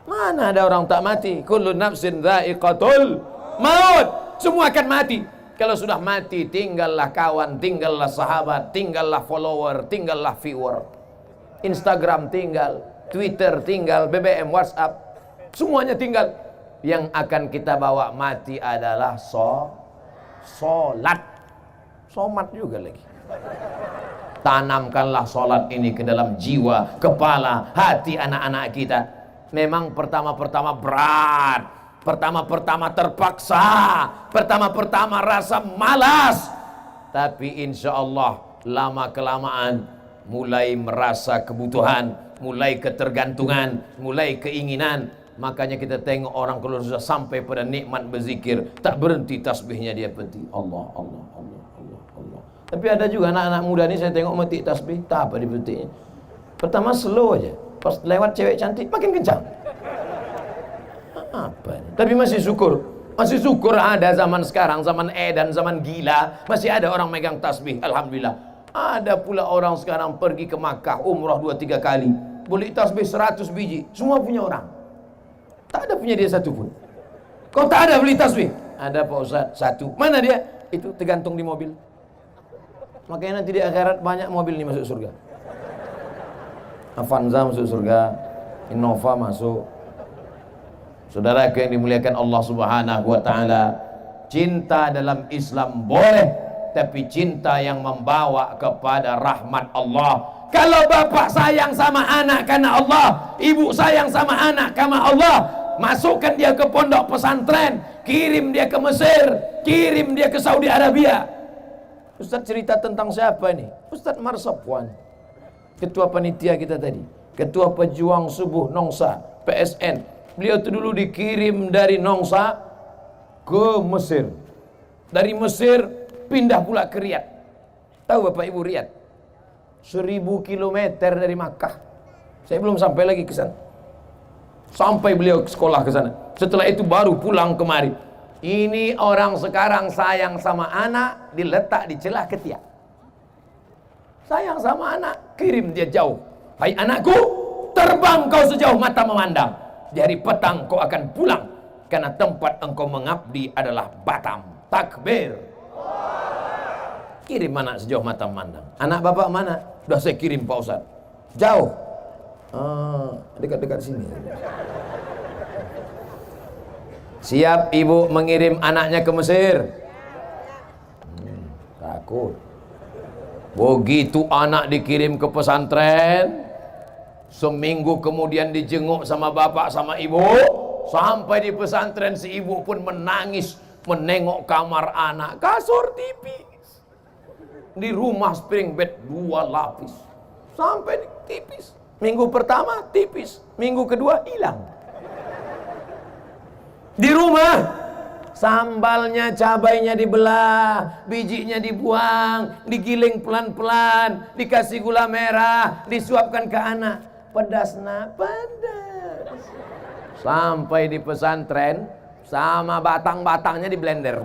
Mana ada orang tak mati? Kullu nafsin dha'iqatul maut. Semua akan mati. Kalau sudah mati, tinggallah kawan, tinggallah sahabat, tinggallah follower, tinggallah viewer. Instagram tinggal, Twitter tinggal, BBM, WhatsApp, semuanya tinggal. Yang akan kita bawa mati adalah solat. Somat juga lagi. Tanamkanlah solat ini ke dalam jiwa, kepala, hati anak-anak kita. Memang pertama-pertama berat, pertama-pertama terpaksa, pertama-pertama rasa malas, tapi insya Allah lama-kelamaan mulai merasa kebutuhan, mulai ketergantungan, mulai keinginan. Makanya kita tengok orang kalau sudah sampai pada nikmat berzikir, tak berhenti tasbihnya dia penting. Allah, Allah, Allah, Allah, Allah. Tapi ada juga anak-anak muda ni saya tengok mati tasbih, tak apa dipetiknya. Pertama slow aja, pas lewat cewek cantik makin kencang. Apa ini? Tapi masih syukur ada zaman sekarang, zaman edan, zaman gila, masih ada orang megang tasbih. Alhamdulillah. Ada pula orang sekarang pergi ke Makkah umrah 2-3 kali, beli tasbih 100 biji, semua punya orang. Tak ada punya dia satu pun. Kau tak ada beli tasbih? Ada Pak Ustaz, 1. Mana dia? Itu tergantung di mobil. Makanya nanti di akhirat banyak mobil ini masuk surga. Avanza masuk surga, Innova masuk. Saudara yang dimuliakan Allah Subhanahu wa taala, cinta dalam Islam boleh, tapi cinta yang membawa kepada rahmat Allah. Kalau bapak sayang sama anak karena Allah, ibu sayang sama anak karena Allah, masukkan dia ke pondok pesantren, kirim dia ke Mesir, kirim dia ke Saudi Arabia. Ustaz cerita tentang siapa ini? Ustaz Marsapwan, ketua panitia kita tadi, ketua pejuang subuh Nongsa, PSN. Beliau itu dulu dikirim dari Nongsa ke Mesir. Dari Mesir pindah pula ke Riyadh. Tahu Bapak Ibu Riyadh? 1000 kilometer dari Makkah. Saya belum sampai lagi ke sana. Sampai beliau ke sekolah ke sana. Setelah itu baru pulang kemari. Ini orang sekarang sayang sama anak, diletak di celah ketiak. Sayang sama anak, kirim dia jauh. Hai anakku, terbang kau sejauh mata memandang. Di hari petang kau akan pulang, karena tempat engkau mengabdi adalah Batam. Takbir. Kirim anak sejauh mata memandang. Anak bapak mana? Sudah saya kirim Pak Ustaz. Jauh. Dekat-dekat sini. Siap ibu mengirim anaknya ke Mesir? Takut. Begitu anak dikirim ke pesantren, seminggu kemudian dijenguk sama bapak sama ibu. Sampai di pesantren si ibu pun menangis menengok kamar anak, kasur tipis. Di rumah spring bed 2 lapis. Sampai tipis. Minggu pertama tipis, minggu kedua hilang. Di rumah, sambalnya, cabainya dibelah, bijinya dibuang, digiling pelan-pelan, dikasih gula merah, disuapkan ke anak. Pedas nak, pedas. Sampai di pesantren, sama batang-batangnya di blender.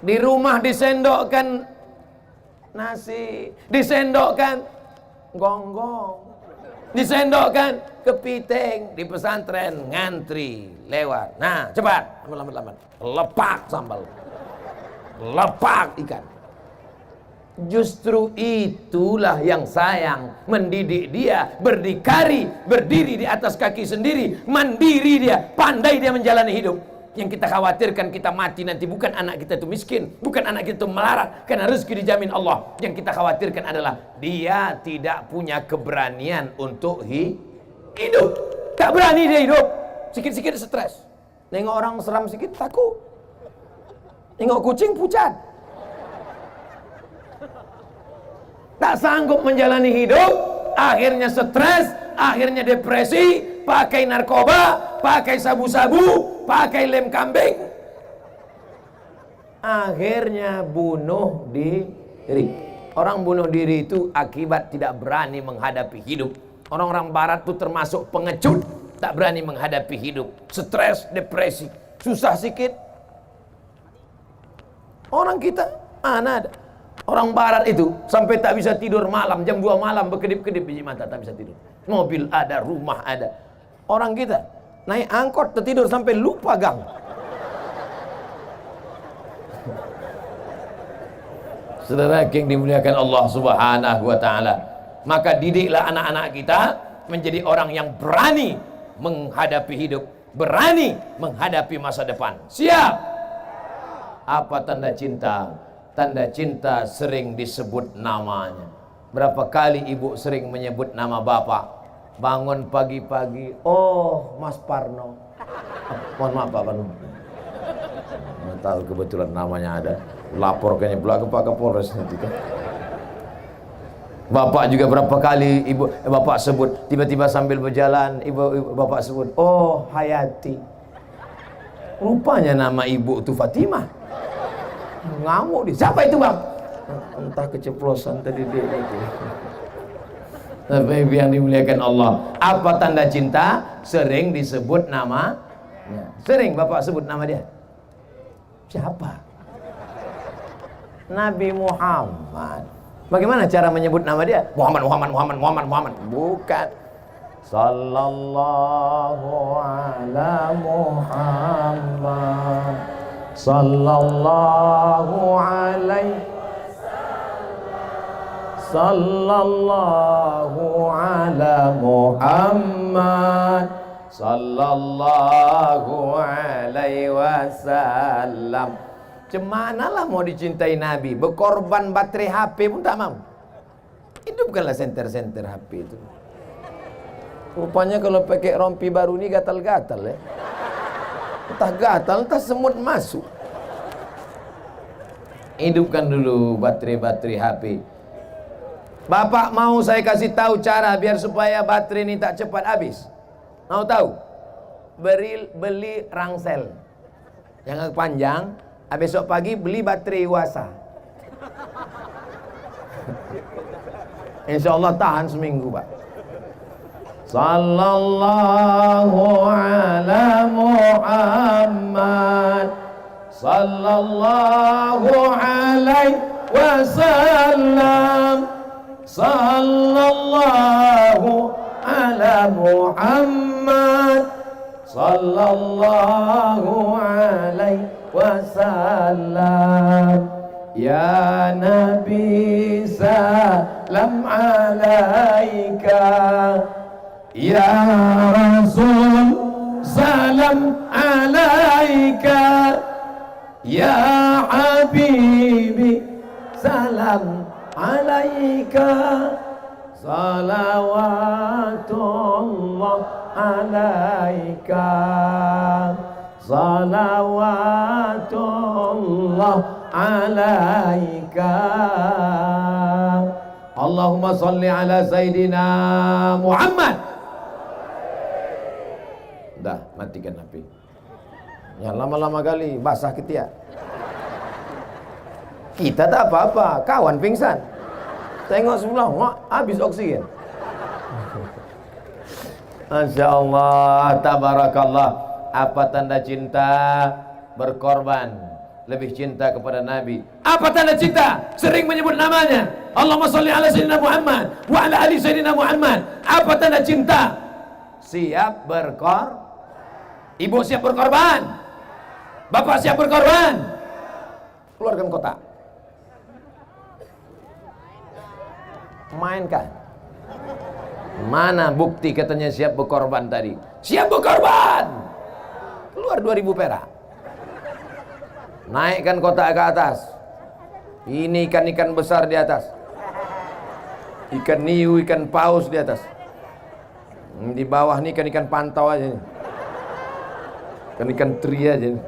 Di rumah disendokkan nasi, disendokkan gonggong, disendokkan kepiting. Di pesantren ngantri lewat. Nah, cepat, lambat-lambat, lepak sambal, lepak ikan. Justru itulah yang sayang, mendidik dia berdikari, berdiri di atas kaki sendiri, mandiri dia, pandai dia menjalani hidup. Yang kita khawatirkan kita mati nanti bukan anak kita itu miskin, bukan anak kita itu melarat, karena rezeki dijamin Allah. Yang kita khawatirkan adalah dia tidak punya keberanian untuk hidup. Tak berani dia hidup. Sikit-sikit stres. Nengok orang seram sikit takut. Nengok kucing pucat. Tak sanggup menjalani hidup, akhirnya stres, akhirnya depresi, pakai narkoba, pakai sabu-sabu, pakai lem kambing, akhirnya bunuh diri. Orang bunuh diri itu akibat tidak berani menghadapi hidup. Orang-orang barat itu termasuk pengecut, tak berani menghadapi hidup, stres, depresi, susah sikit. Orang kita mana ada. Orang barat itu sampai tak bisa tidur malam, jam 2 malam berkedip-kedip biji mata, tak bisa tidur. Mobil ada, rumah ada. Orang kita naik angkot tertidur sampai lupa gang. Saudara yang dimuliakan Allah Subhanahu wa taala, maka didiklah anak-anak kita menjadi orang yang berani menghadapi hidup, berani menghadapi masa depan. Siap? Apa tanda cinta? Tanda cinta sering disebut namanya. Berapa kali ibu sering menyebut nama bapak? Bangun pagi-pagi, oh Mas Parno. Mohon maaf Pak Parno. Nggak tahu kebetulan namanya ada. Lapor kayaknya pula ke Pak Kapolres nanti kan. Bapak juga berapa kali bapak sebut, tiba-tiba sambil berjalan bapak sebut, oh Hayati. Rupanya nama ibu itu Fatimah. Ngamuk dia. Siapa itu bang? Entah keceplosan tadi dia itu. Tapi yang dimuliakan Allah, apa tanda cinta? Sering disebut nama. Sering bapak sebut nama dia. Siapa? Nabi Muhammad. Bagaimana cara menyebut nama dia? Muhammad. Bukan. Sallallahu ala Muhammad. Sallallahu alaihi sallallahu ala Muhammad sallallahu alaihi wasallam. Cemanalah mau dicintai Nabi, berkorban baterai HP pun tak mau. Hidupkanlah senter-senter HP itu. Rupanya kalau pakai rompi baru ini gatal-gatal ya. Entah gatal, entah semut masuk. Hidupkan dulu baterai-baterai HP. Bapak mau saya kasih tahu cara biar supaya baterai ini tak cepat habis. Mau tahu? Beli rangsel yang agak panjang. Besok pagi beli baterai Wasa. Insya Allah tahan seminggu Pak. Sallallahu ala Muhammad sallallahu alaihi wasallam. Sallallahu ala Muhammad sallallahu alaihi wasallam. Ya Nabi salam alaika, ya Rasul salam alaika, ya Habibi salam alaika, salawatullah alaika, salawatullah alaika. Allahumma salli ala Sayyidina Muhammad. Dah, matikan api. Ya lama-lama kali basah ketiak. Kita tak apa-apa, kawan pingsan. Tengok sebelah, wah, habis oksigen. Masya Allah, tabarakallah. Apa tanda cinta? Berkorban. Lebih cinta kepada Nabi. Apa tanda cinta? Sering menyebut namanya. Allahumma sholli ala Sayyidina Muhammad wa ala ali Sayyidina Muhammad. Apa tanda cinta? Siap berkorban. Ibu siap berkorban. Bapak siap berkorban. Keluarkan kotak. Mainkan. Mana bukti katanya siap berkorban tadi? Siap berkorban. Keluar 2000 perak. Naikkan kotak ke atas. Ini ikan-ikan besar di atas. Ikan niu, ikan paus di atas. Di bawah nih ikan-ikan pantau aja. Ikan-ikan teri aja.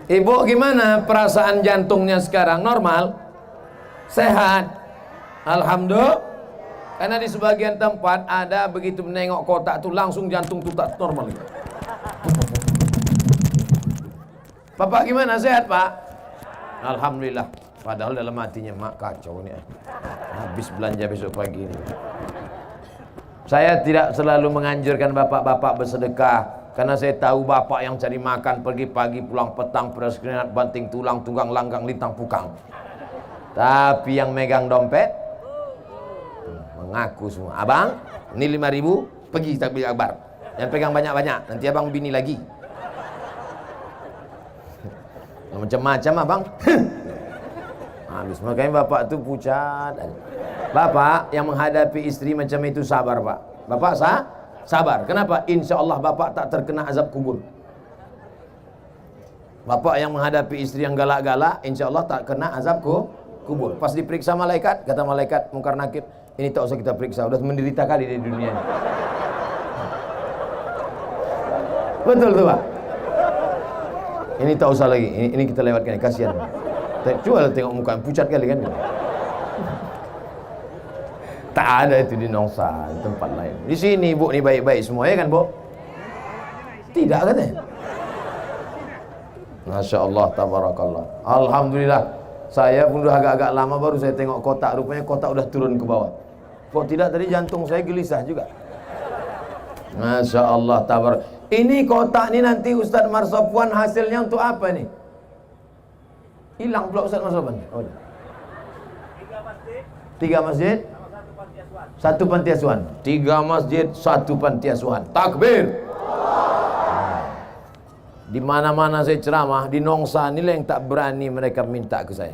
Ibu gimana perasaan jantungnya sekarang? Normal? Sehat? Alhamdulillah. Karena di sebagian tempat ada begitu menengok kotak tuh langsung jantung tuh tak normal. Bapak gimana? Sehat Pak? Alhamdulillah. Padahal dalam hatinya mak kacau nih. Habis belanja besok pagi ini. Saya tidak selalu menganjurkan bapak-bapak bersedekah. Karena saya tahu bapak yang cari makan pergi pagi pulang petang peras keringat banting tulang tunggang langgang lintang pukang. Tapi yang megang dompet mengaku semua. Abang, ini 5.000 pergi takbir akbar. Jangan pegang banyak-banyak. Nanti abang bini lagi. Macam-macam abang. Habis makanya bapak tuh pucat. Bapak yang menghadapi istri macam itu sabar Pak. Bapak sabar. Kenapa? Insya Allah bapak tak terkena azab kubur. Bapak yang menghadapi istri yang galak-galak, insya Allah tak kena azab kubur. Pas diperiksa malaikat, kata malaikat Mungkar Nakir, ini tak usah kita periksa, udah menderita kali di dunia ini. Betul tuh Pak. Ini tak usah lagi, ini kita lewatkan, kasihan. Coba tengok muka pucat kali kan. Tak ada itu di Nongsa, di tempat lain. Di sini Bu, ini baik-baik semua ya kan Bu? Tidak katanya. Masya Allah, tabarakallah. Alhamdulillah. Saya pun udah agak-agak lama baru saya tengok kotak. Rupanya kotak udah turun ke bawah. Kok tidak tadi jantung saya gelisah juga. Masya Allah, tabar. Ini kotak ini nanti Ustadz Marsopwan hasilnya untuk apa nih? Hilang pula Ustadz Marsopwan. Oh, 3 masjid. 1 panti asuhan. 3 masjid, 1 panti asuhan. Takbir. Di mana-mana saya ceramah, di Nongsa inilah yang tak berani mereka minta ke saya.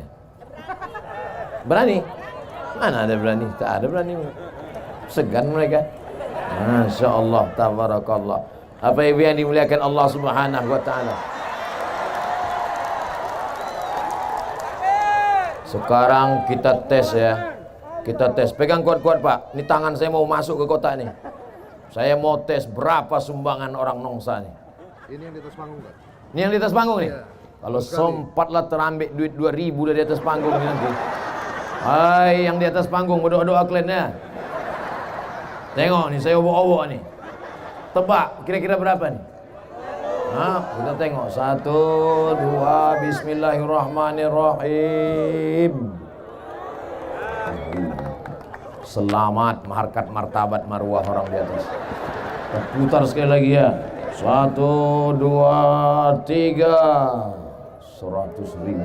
Berani? Mana ada berani? Tak ada berani. Segan mereka. Masya Allah, tabarakallah. Apa ibu yang dimuliakan Allah Subhanahu wa ta'ala. Sekarang kita tes ya. Kita tes, pegang kuat-kuat Pak. Ini tangan saya mau masuk ke kotak nih. Saya mau tes berapa sumbangan orang Nongsa nih. Ini yang di atas panggung Pak. Ini yang di atas panggung nih? Iya. Kalau sempatlah terambil duit 2.000 dari atas panggung ini nanti. Hai yang di atas panggung, berdoa-doa kliennya. Tengok nih, saya obok-obok nih. Tebak, kira-kira berapa nih? Nah, kita tengok. 1, 2, bismillahirrahmanirrahim. Selamat harkat martabat marwah orang di atas. Kita putar sekali lagi ya. 1, 2, 3. 100.000.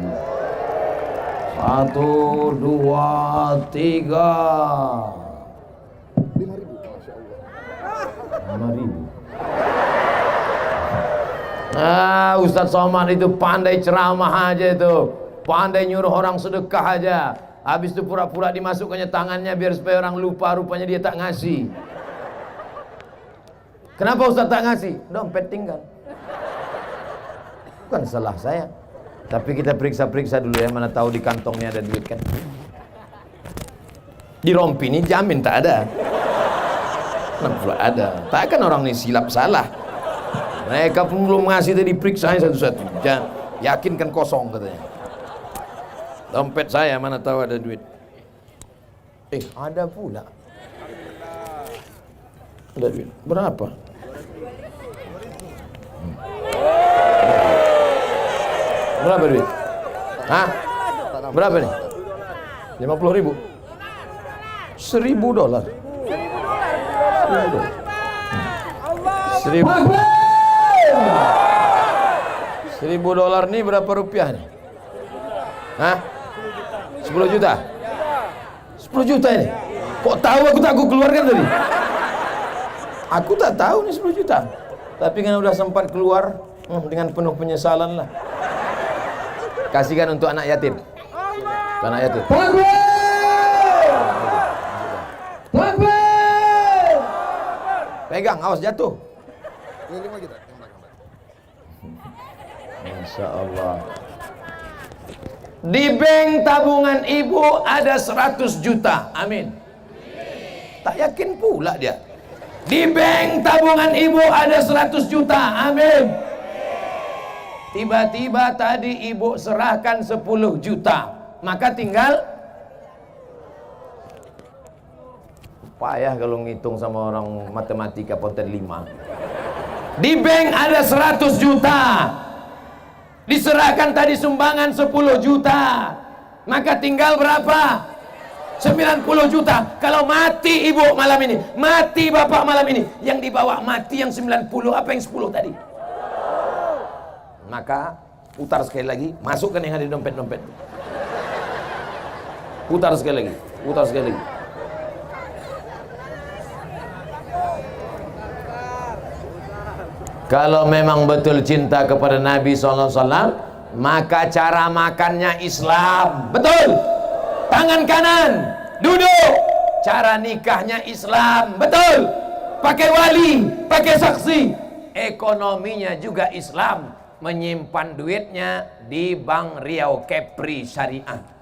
1, 2, 3. 5.000, Masya Allah. 5.000. Ustadz Somad itu pandai ceramah aja itu. Pandai nyuruh orang sedekah aja. Habis itu pura-pura dimasukkannya tangannya biar supaya orang lupa, rupanya dia tak ngasih. Kenapa Ustaz tak ngasih? Dompet tinggal. Bukan salah saya. Tapi kita periksa-periksa dulu ya, mana tahu di kantongnya ada duit kan. Di rompi ini jamin tak ada. Kenapa ada? Takkan orang ini silap salah. Mereka pun belum ngasih tadi, periksa satu-satu. Yakinkan kosong katanya. Dompet saya mana tahu ada duit. Ada pula. Ada duit. Berapa? Berapa duit? Hah? Berapa nih? 50.000? $1.000. $1.000 nih berapa rupiah nih? Hah? 10 juta? 10 juta ini? Kok tahu aku keluarkan tadi? Aku tak tahu nih 10 juta. Tapi kan udah sempat keluar dengan penuh penyesalan lah. Kasihkan untuk anak yatim. Untuk anak yatim. Pegang, awas jatuh. Keliling lagi tak? Yang belakang. Masya Allah. Di bank tabungan ibu ada 100 juta. Amin. Tak yakin pula dia. Di bank tabungan ibu ada 100 juta. Amin. Tiba-tiba tadi ibu serahkan 10 juta. Maka tinggal, payah kalau ngitung sama orang matematika ponten 5. Di bank ada 100 juta. Diserahkan tadi sumbangan 10 juta. Maka tinggal berapa? 90 juta. Kalau mati ibu malam ini, mati bapak malam ini, yang dibawa mati yang 90, apa yang 10 tadi? Maka putar sekali lagi, masukkan yang ada di dompet-dompet. Putar sekali lagi, putar sekali lagi. Kalau memang betul cinta kepada Nabi SAW, maka cara makannya Islam. Betul. Tangan kanan, duduk. Cara nikahnya Islam. Betul. Pakai wali, pakai saksi. Ekonominya juga Islam. Menyimpan duitnya di Bank Riau Kepri Syariah.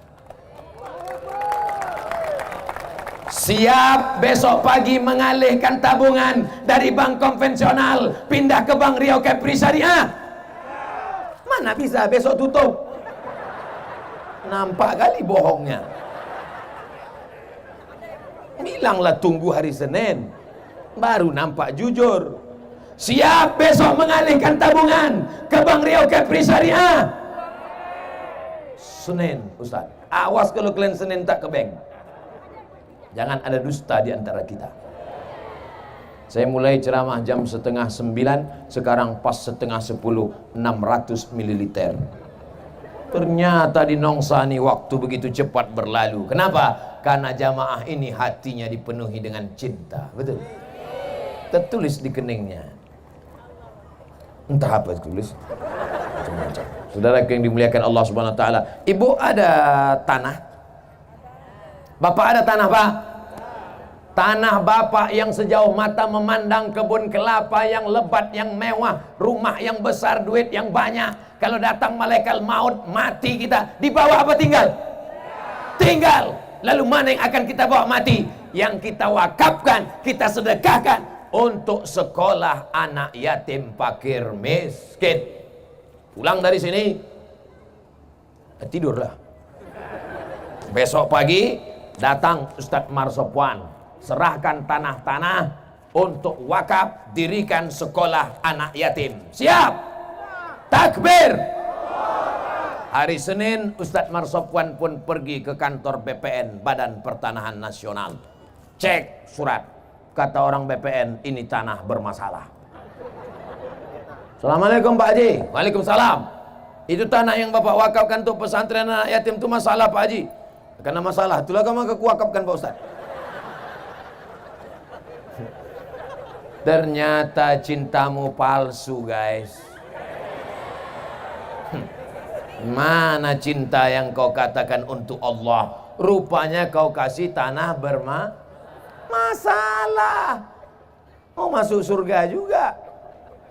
Siap besok pagi mengalihkan tabungan dari bank konvensional pindah ke Bank Riau Kepri Syariah? Mana bisa, besok tutup. Nampak kali bohongnya. Bilanglah tunggu hari Senin, baru nampak jujur. Siap besok mengalihkan tabungan ke Bank Riau Kepri Syariah? Senin, Ustaz. Awas kalau kalian Senin tak ke bank. Jangan ada dusta di antara kita. Saya mulai ceramah jam 8:30, sekarang pas 9:30, 600 ml. Ternyata di Nongsani waktu begitu cepat berlalu. Kenapa? Karena jamaah ini hatinya dipenuhi dengan cinta. Betul? Tertulis di keningnya. Entah apa tulis. Macam-macam. Saudara yang dimuliakan Allah Subhanahu wa taala, ibu ada tanah? Bapak ada tanah, Pak? Tanah bapak yang sejauh mata memandang, kebun kelapa yang lebat, yang mewah, rumah yang besar, duit yang banyak. Kalau datang malaikat maut, mati kita. Di bawah apa tinggal? Tinggal. Lalu mana yang akan kita bawa mati? Yang kita wakafkan, kita sedekahkan untuk sekolah anak yatim fakir miskin. Pulang dari sini, tidurlah. Besok pagi datang Ustadz Marsopwan, serahkan tanah-tanah untuk wakaf, dirikan sekolah anak yatim. Siap? Takbir. Hari Senin Ustadz Marsopwan pun pergi ke kantor BPN, Badan Pertanahan Nasional. Cek surat. Kata orang BPN, ini tanah bermasalah. Assalamualaikum Pak Haji. Waalaikumsalam. Itu tanah yang Bapak wakafkan untuk pesantren anak yatim itu masalah Pak Haji. Karena masalah, itulah kamu kewakafkan Pak Ustaz. Ternyata cintamu palsu, guys. Mana cinta yang kau katakan untuk Allah? Rupanya kau kasih tanah bermasalah. Mau masuk surga juga.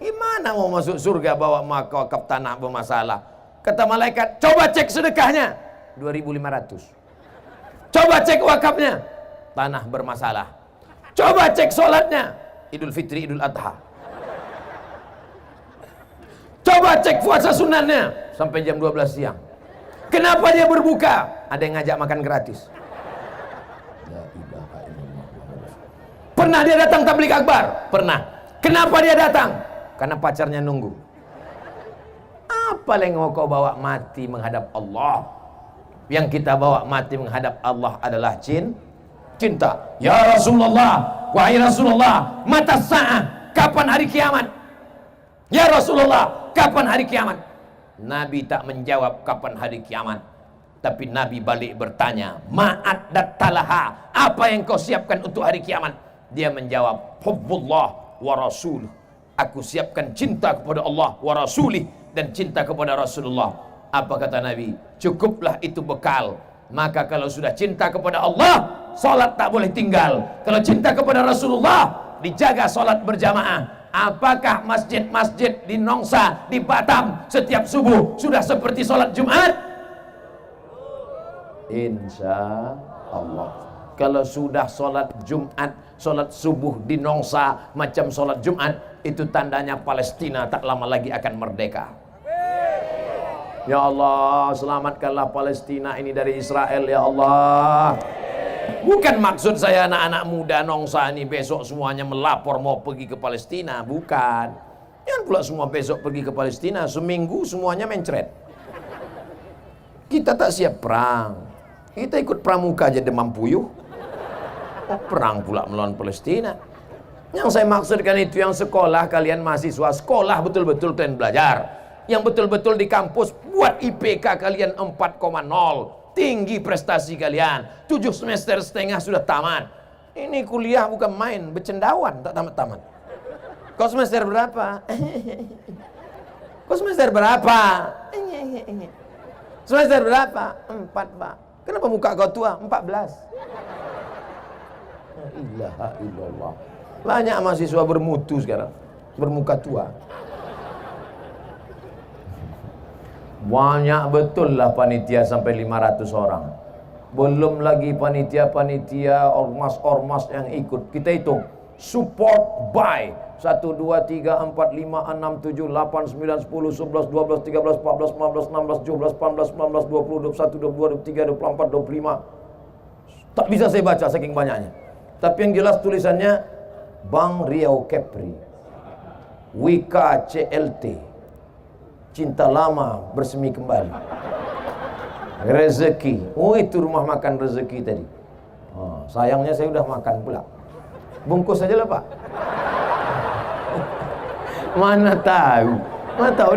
Gimana mau masuk surga bawa wakaf tanah bermasalah? Kata malaikat, coba cek sedekahnya. 2.500. Coba cek wakafnya, tanah bermasalah. Coba cek sholatnya, Idul Fitri, Idul Adha. Coba cek puasa sunatnya, sampai jam 12 siang. Kenapa dia berbuka? Ada yang ngajak makan gratis. Pernah dia datang tabligh akbar? Pernah. Kenapa dia datang? Karena pacarnya nunggu. Apa yang kau bawa mati menghadap Allah? Yang kita bawa mati menghadap Allah adalah cinta. Ya Rasulullah, wahai Rasulullah, mata sa'ah, kapan hari kiamat? Ya Rasulullah, kapan hari kiamat? Nabi tak menjawab kapan hari kiamat, tapi Nabi balik bertanya, ma'addattalaha, apa yang kau siapkan untuk hari kiamat? Dia menjawab, hubbullah wa rasuluh, aku siapkan cinta kepada Allah wa rasulih, dan cinta kepada Rasulullah. Apa kata Nabi? Cukuplah itu bekal. Maka kalau sudah cinta kepada Allah, salat tak boleh tinggal. Kalau cinta kepada Rasulullah, dijaga salat berjamaah. Apakah masjid-masjid di Nongsa, di Batam setiap subuh sudah seperti salat Jumat? Insya Allah. Kalau sudah salat Jumat, salat subuh di Nongsa macam salat Jumat, itu tandanya Palestina tak lama lagi akan merdeka. Ya Allah, selamatkanlah Palestina ini dari Israel, ya Allah. Bukan maksud saya anak-anak muda Nongsa ini besok semuanya melapor mau pergi ke Palestina, bukan. Jangan pula semua besok pergi ke Palestina, seminggu semuanya mencret. Kita tak siap perang. Kita ikut pramuka aja demam puyuh. Oh, perang pula melawan Palestina. Yang saya maksudkan itu yang sekolah, kalian mahasiswa sekolah betul-betul kalian belajar. Yang betul-betul di kampus buat IPK kalian 4,0. Tinggi prestasi kalian. 7 semester setengah sudah tamat. Ini kuliah bukan main, bercendawan tak tamat-tamat. Kau semester berapa? Kau semester berapa? Semester berapa? 4, Pak. Kenapa muka kau tua? 14. La ilaha illallah. Banyak mahasiswa bermutu sekarang, bermuka tua. Banyak betul lah panitia sampai 500 orang. Belum lagi panitia-panitia, ormas-ormas yang ikut. Kita hitung, support by 1, 2, 3, 4, 5, 6, 7, 8, 9, 10, 11, 12, 13, 14, 15, 16, 17, 18, 19, 20, 21, 22, 23, 24, 25. Tak bisa saya baca saking banyaknya. Tapi yang jelas tulisannya Bang Riau Kepri, Wika CLT, cinta lama bersemi kembali, rezeki. Oh, itu rumah makan rezeki tadi. Oh, sayangnya saya udah makan pula. Bungkus aja lah, Pak. Mana tahu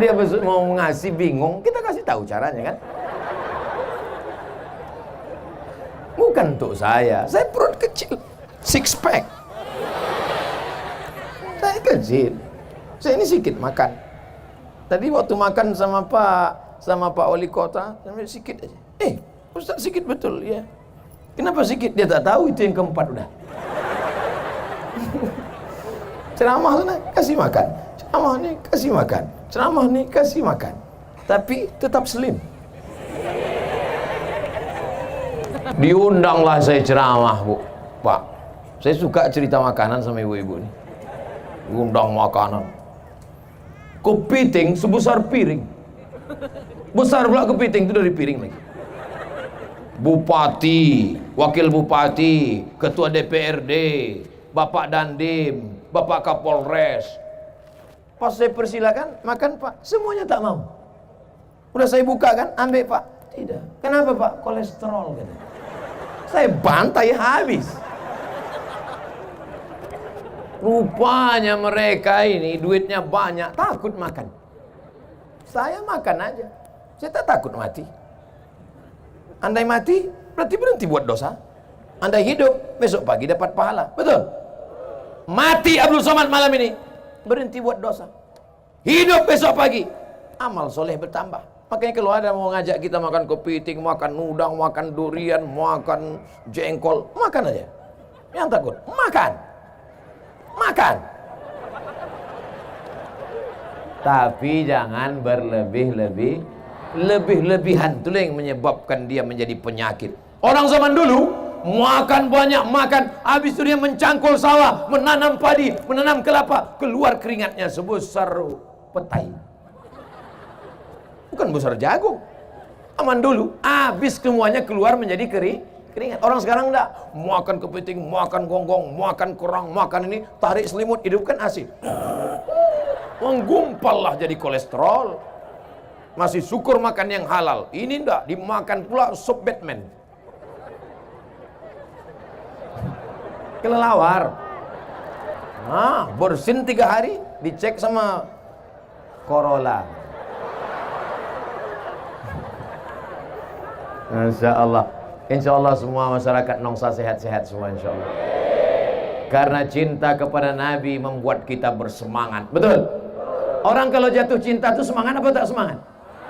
dia mau ngasih bingung, kita kasih tahu caranya kan. Bukan untuk saya perut kecil, 6 pack. Saya kecil, saya ini sedikit makan. Tadi waktu makan sama Pak Wali Kota, sampai sedikit aja. Ustaz sedikit betul ya. Kenapa sedikit? Dia tak tahu itu yang keempat udah. Ceramah sana kasih makan, ceramah nih kasih makan, ceramah nih kasih makan, tapi tetap slim. Diundanglah saya ceramah, Bu, Pak. Saya suka cerita makanan sama ibu-ibu nih. Diundang makanan. Kepiting sebesar piring. Besar pula kepiting itu dari piring lagi. Bupati, wakil bupati, ketua DPRD, Bapak Dandim, Bapak Kapolres. Pas saya persilakan, makan Pak, semuanya tak mau. Udah saya buka kan, ambil Pak. Tidak. Kenapa Pak? Kolesterol gitu. Saya bantai habis. Rupanya mereka ini duitnya banyak, takut makan. Saya makan aja. Saya tak takut mati. Andai mati, berarti berhenti buat dosa. Andai hidup, besok pagi dapat pahala. Betul? Mati Abdul Somad malam ini, berhenti buat dosa. Hidup besok pagi, amal soleh bertambah. Makanya kalau ada mau ngajak kita makan kepiting, makan udang, makan durian, makan jengkol, makan aja. Yang takut, makan. Makan. Tapi jangan berlebih-lebihan. Itulah yang menyebabkan dia menjadi penyakit. Orang zaman dulu makan banyak, makan, habis itu dia mencangkul sawah, menanam padi, menanam kelapa, keluar keringatnya sebesar petai. Bukan besar jagung. Aman dulu, habis semuanya keluar menjadi Keringat. Orang sekarang enggak, makan kepiting, makan gonggong, makan kerang, makan ini, tarik selimut, hidupkan AC. Menggumpal lah jadi kolesterol. Masih syukur makan yang halal. Ini enggak, dimakan pula sup Batman. Kelelawar. Nah, bersin 3 hari, dicek sama Corolla. Insya Allah. Insya Allah semua masyarakat Nongsa sehat-sehat semua insya Allah. Karena cinta kepada Nabi membuat kita bersemangat. Betul? Orang kalau jatuh cinta itu semangat apa tak semangat?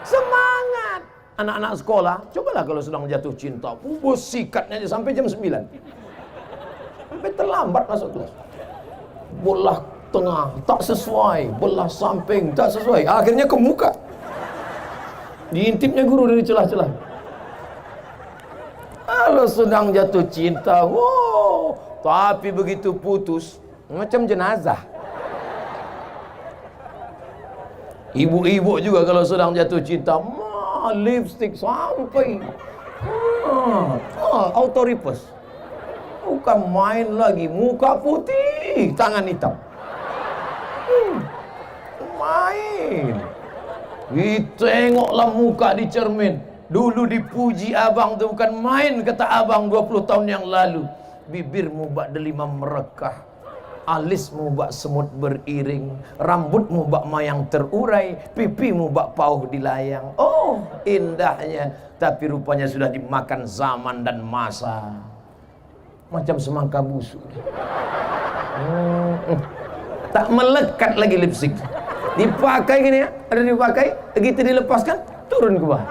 Semangat. Anak-anak sekolah, cobalah kalau sedang jatuh cinta, sikatnya aja sampai jam 9. Sampai terlambat masuk kelas. Belah tengah tak sesuai, belah samping tak sesuai, akhirnya ke muka. Diintipnya guru dari celah-celah. Kalau sedang jatuh cinta, wow, tapi begitu putus macam jenazah. Ibu-ibu juga kalau sedang jatuh cinta, lipstick sampai autoripes. Bukan main lagi, muka putih, tangan hitam. Main. Tengoklah muka di cermin. Dulu dipuji abang tu bukan main, kata abang 20 tahun yang lalu. Bibirmu bak delima merekah, alismu bak semut beriring, rambutmu bak mayang terurai, pipimu bak pauh dilayang. Oh, indahnya. Tapi rupanya sudah dimakan zaman dan masa. Macam semangka busuk. Tak melekat lagi lipstick. Dipakai gini ya, ada dipakai, begitu dilepaskan, turun ke bawah.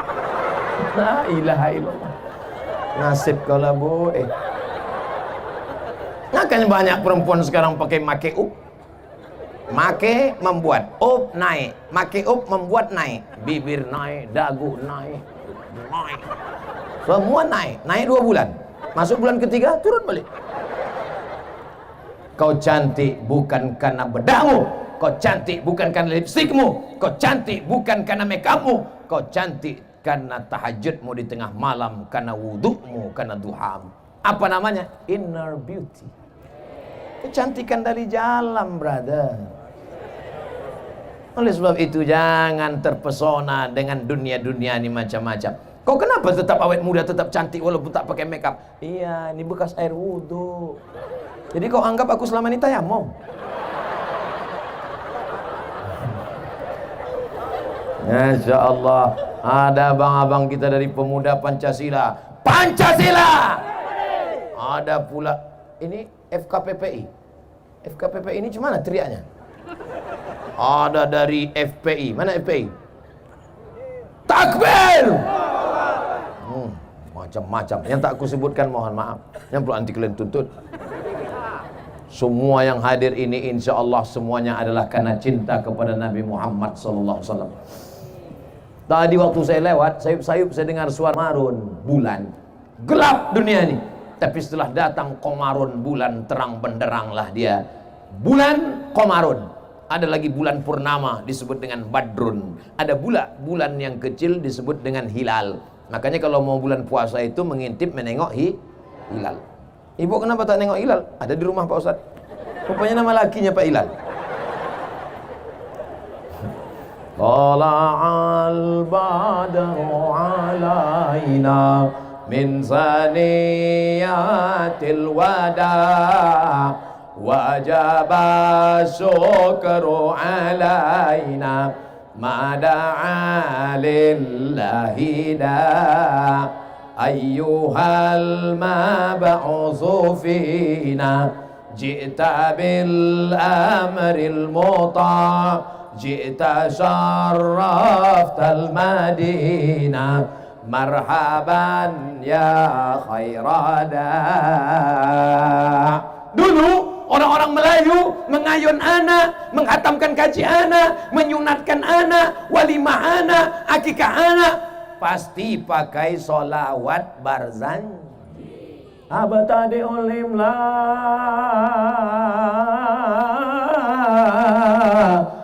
La ilaha illallah. Nasib kau lah bu. Makanya banyak perempuan sekarang pakai make up. Make membuat up naik, make up membuat naik, bibir naik, dagu naik, naik, semua naik, naik 2 bulan. Masuk bulan ketiga turun balik. Kau cantik bukan karena bedakmu, kau cantik bukan karena lipstikmu, kau cantik bukan karena makeupmu, kau cantik karena tahajudmu di tengah malam, karena wudukmu, karena duhamu. Apa namanya? Inner beauty. Kecantikan dari dalam, brother. Oleh sebab itu jangan terpesona dengan dunia-dunia ini macam-macam. Kau kenapa tetap awet muda, tetap cantik walaupun tak pakai makeup? Iya, ini bekas air wudhu. Jadi kau anggap aku selama ini tayamum? Masya Allah, ada abang-abang kita dari pemuda Pancasila. Pancasila! Ada pula, ini FKPPI. FKPPI ini cuma mana teriaknya? Ada dari FPI. Mana FPI? Takbir! Macam-macam. Yang tak aku sebutkan mohon maaf. Yang perlu anti kalian tuntut. Semua yang hadir ini insya Allah semuanya adalah karena cinta kepada Nabi Muhammad SAW. Tadi waktu saya lewat, sayup-sayup saya dengar suara marun bulan. Gelap dunia ini. Tapi setelah datang Komarun bulan, terang benderanglah dia. Bulan Komarun. Ada lagi bulan purnama disebut dengan Badrun. Ada pula bulan yang kecil disebut dengan Hilal. Makanya kalau mau bulan puasa itu mengintip menengok hilal. Ibu kenapa tak nengok hilal? Ada di rumah Pak Ustaz. Rupanya nama lakinya Pak Hilal. Tala'al badru alaina min saniyatil wada' wajaba syukru alaina ma da'a lillahi da' ayyuhal mab'utsu fina ji'ta bil amril muta' ji'ta syarraftal madinah marhaban ya khairada. Dulu orang-orang Melayu mengayun anak, menghatamkan kaji anak, menyunatkan anak, walimah anak, akikah anak, pasti pakai solawat barzan. Abtadi ulimla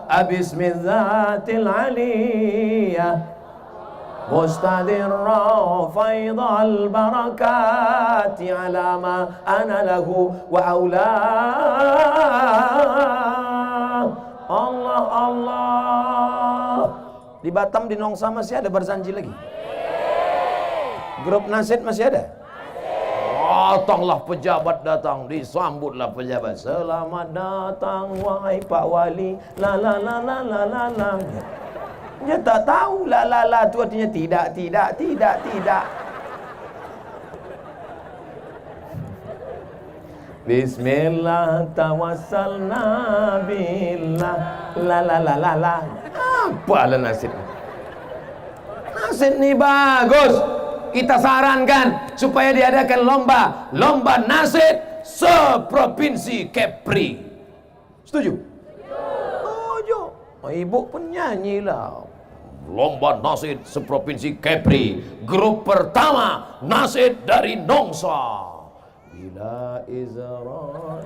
abismidzatil aliyah mustadirra faidal barakati ala ma ana lahu wa aula. Allah Allah. Di Batam, di Nongsa masih ada Barzanji lagi? Grup Nasid masih ada? Datanglah pejabat, datang, disambutlah pejabat. Selamat datang wahai Pak Wali. La la la la la la la. Dia tak tahu la la la tu artinya tidak, tidak, tidak, tidak. Bismillah tawassalna billah. La la la la la. Apalah Nasid? Nasid ni bagus. Kita sarankan supaya diadakan lomba nasid seprovinsi Kepri. Setuju? Setuju. Ibu pun nyanyilah. Lomba nasid seprovinsi Kepri. Grup pertama nasid dari Nongsa. Bila Israel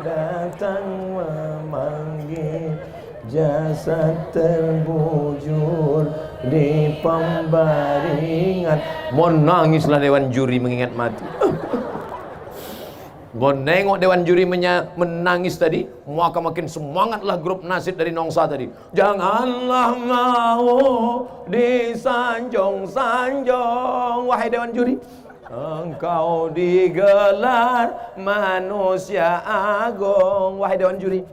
datang memanggil, jasad terbujur di pembaringan. Mau nangislah dewan juri mengingat mati. Mau nengok dewan juri menangis tadi, maka makin semangatlah grup nasid dari Nongsa tadi. Janganlah mau disanjung-sanjung, wahai dewan juri. Engkau digelar manusia agung, wahai dewan juri.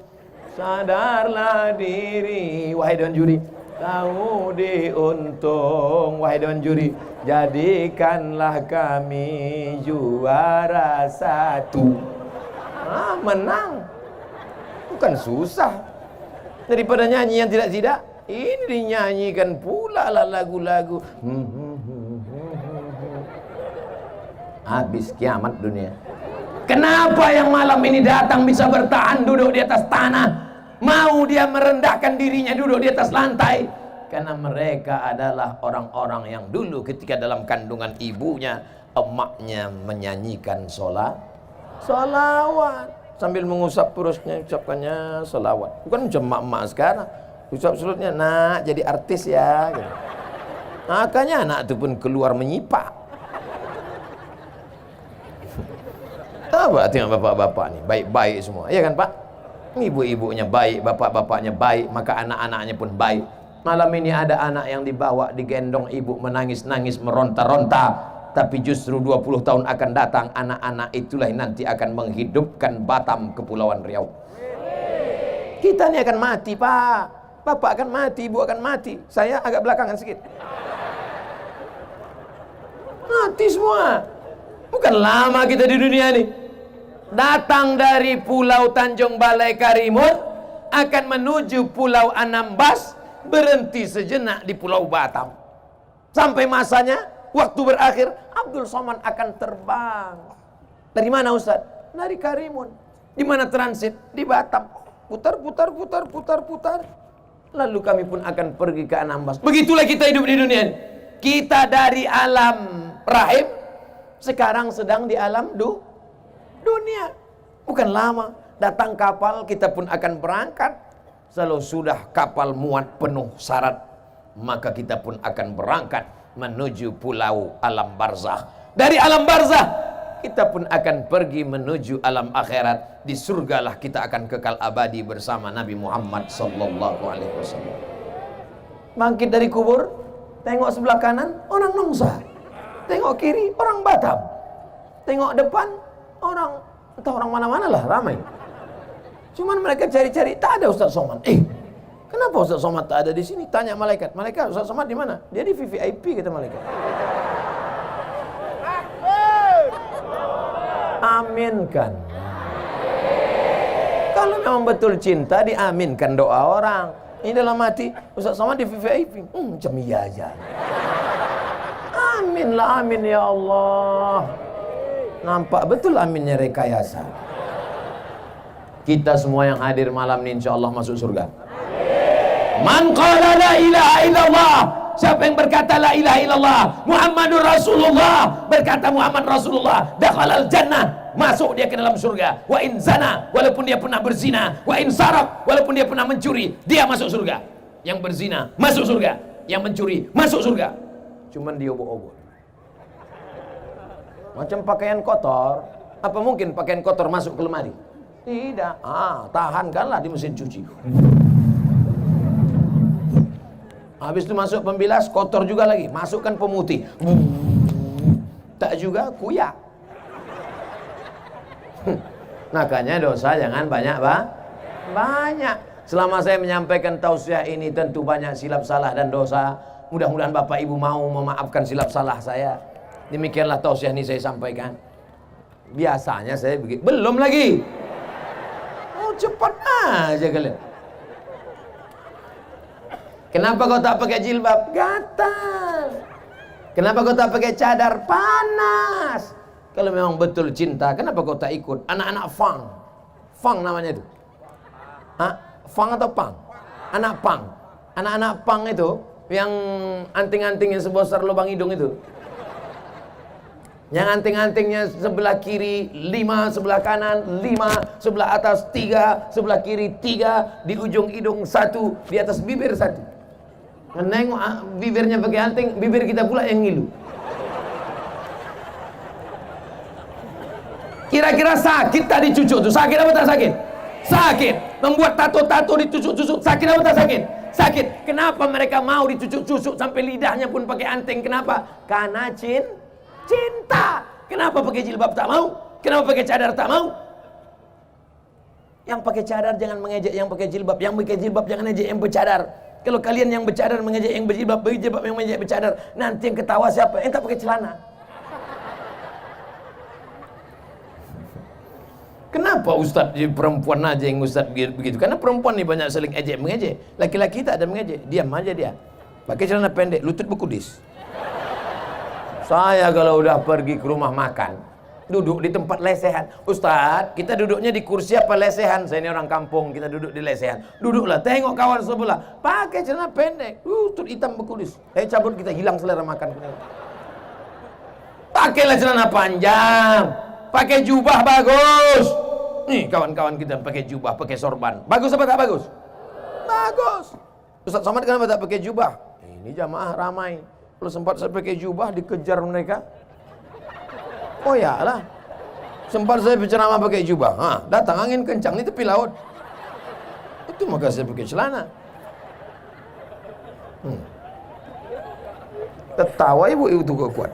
Sadarlah diri, wahai dewan juri. Tahu diuntung, wahai dewan juri. Jadikanlah kami juara satu. Menang. Bukan susah. Daripada nyanyi yang tidak-tidak, ini dinyanyikan pula lah lagu-lagu. Habis kiamat dunia. Kenapa yang malam ini datang bisa bertahan duduk di atas tanah? Mau dia merendahkan dirinya duduk di atas lantai? Karena mereka adalah orang-orang yang dulu ketika dalam kandungan ibunya, emaknya menyanyikan solawat sambil mengusap perutnya, ucapkannya solawat. Bukan macam emak-emak sekarang, usap perutnya, nak jadi artis ya gitu. Makanya anak itu pun keluar menyipak. Apa tengok bapak-bapak ni baik-baik semua, ya kan Pak? Ibu-ibunya baik, bapak-bapaknya baik, maka anak-anaknya pun baik. Malam ini ada anak yang dibawa, digendong ibu, menangis-nangis, meronta-ronta. Tapi justru 20 tahun akan datang, anak-anak itulah yang nanti akan menghidupkan Batam, Kepulauan Riau. Kita ni akan mati Pak. Bapak akan mati, ibu akan mati. Saya agak belakangan sikit. Mati semua. Bukan lama kita di dunia ini. Datang dari Pulau Tanjung Balai Karimun akan menuju Pulau Anambas, berhenti sejenak di Pulau Batam. Sampai masanya, waktu berakhir, Abdul Somad akan terbang. Dari mana Ustaz? Dari Karimun. Di mana transit? Di Batam. Putar. Lalu kami pun akan pergi ke Anambas. Begitulah kita hidup di dunia ini. Kita dari alam rahim, sekarang sedang di alam dunia. Bukan lama, datang kapal, kita pun akan berangkat. Kalau sudah kapal muat penuh syarat, maka kita pun akan berangkat menuju pulau alam barzah. Dari alam barzah, kita pun akan pergi menuju alam akhirat. Di surgalah kita akan kekal abadi bersama Nabi Muhammad sallallahu alaihi wasallam. Bangkit dari kubur, tengok sebelah kanan, orang Nongsa. Tengok kiri, orang Batam. Tengok depan, orang, entah orang mana-mana lah, ramai. Cuman mereka cari-cari, tak ada Ustaz Somad. Kenapa Ustaz Somad tak ada di sini? Tanya malaikat. Malaikat, Ustaz Somad di mana? Dia di VVIP, kata malaikat. Aminkan. Kalau memang betul cinta, diaminkan doa orang. Ini dalam hati, Ustaz Somad di VVIP. Macam iya aja. Aminlah, amin ya Allah. Nampak betul aminnya rekayasa. Kita semua yang hadir malam ini insya Allah masuk surga. Man qala la ilaha illallah, siapa yang berkata la ilaha illallah Muhammadur Rasulullah, berkata Muhammad Rasulullah, dakhalal jannah, masuk dia ke dalam surga. Wa in zana, walaupun dia pernah berzina. Wa in saraq, walaupun dia pernah mencuri, dia masuk surga. Yang berzina masuk surga. yang mencuri masuk surga. Cuman diobok-obok. Macam pakaian kotor. Apa mungkin pakaian kotor masuk ke lemari? Tidak. Tahankanlah di mesin cuci. Habis itu masuk pembilas, kotor juga lagi. Masukkan pemutih. Tak juga kuyak. Makanya dosa jangan banyak, banyak. Selama saya menyampaikan tausiah ini tentu banyak silap salah dan dosa. Mudah-mudahan Bapak Ibu mau memaafkan silap salah saya. Demikianlah tausiah ini saya sampaikan. Biasanya saya begitu. Belum lagi. Oh, cepat aja kalian. Kenapa kau tak pakai jilbab? Gatal. Kenapa kau tak pakai cadar? Panas. Kalau memang betul cinta, kenapa kau tak ikut anak-anak fang? Fang namanya itu. Fang atau pang? Anak pang. Anak-anak pang itu yang anting-anting yang sebesar lubang hidung itu. Yang anting-antingnya sebelah kiri 5, sebelah kanan 5, sebelah atas 3, sebelah kiri 3, di ujung hidung 1, di atas bibir 1. Menengok bibirnya pakai anting, bibir kita pula yang ngilu. Kira-kira sakit tadi cucuk tuh? Sakit apa tak sakit? Sakit. Membuat tato-tato ditusuk-tusuk, sakit apa tak sakit? Sakit. Kenapa mereka mau ditusuk-tusuk sampai lidahnya pun pakai anting? Kenapa? Karena cinta. Kenapa pakai jilbab tak mau? Kenapa pakai cadar tak mau? Yang pakai cadar jangan mengejek yang pakai jilbab. Yang pakai jilbab jangan ejek yang bercadar. Kalau kalian yang bercadar mengejek yang berjilbab, berjilbab yang mengejek bercadar, nanti yang ketawa siapa? Yang tak pakai celana. Kenapa Ustaz perempuan aja yang Ustaz begitu? Karena perempuan ni banyak saling ejek mengejek. Laki-laki tak ada mengejek, diam aja dia. Pakai celana pendek, lutut berkudis. Saya kalau udah pergi ke rumah makan, duduk di tempat lesehan. Ustaz, kita duduknya di kursi apa lesehan? Saya ini orang kampung, kita duduk di lesehan. Duduklah, tengok kawan sebelah, pakai celana pendek, lutut hitam berkudis. Cabut, kita hilang selera makan. Pakailah celana panjang, pakai jubah bagus. Nih kawan-kawan kita pakai jubah, pakai sorban. Bagus apa tak bagus? Bagus. Ustaz Somad kenapa tak pakai jubah? Ini jamaah ramai. Kalau sempat saya pakai jubah dikejar mereka. Oh ya lah. Sempat saya berceramah pakai jubah. Datang angin kencang di tepi laut. Itu maka saya pakai celana. Ketawa ibu itu kuat.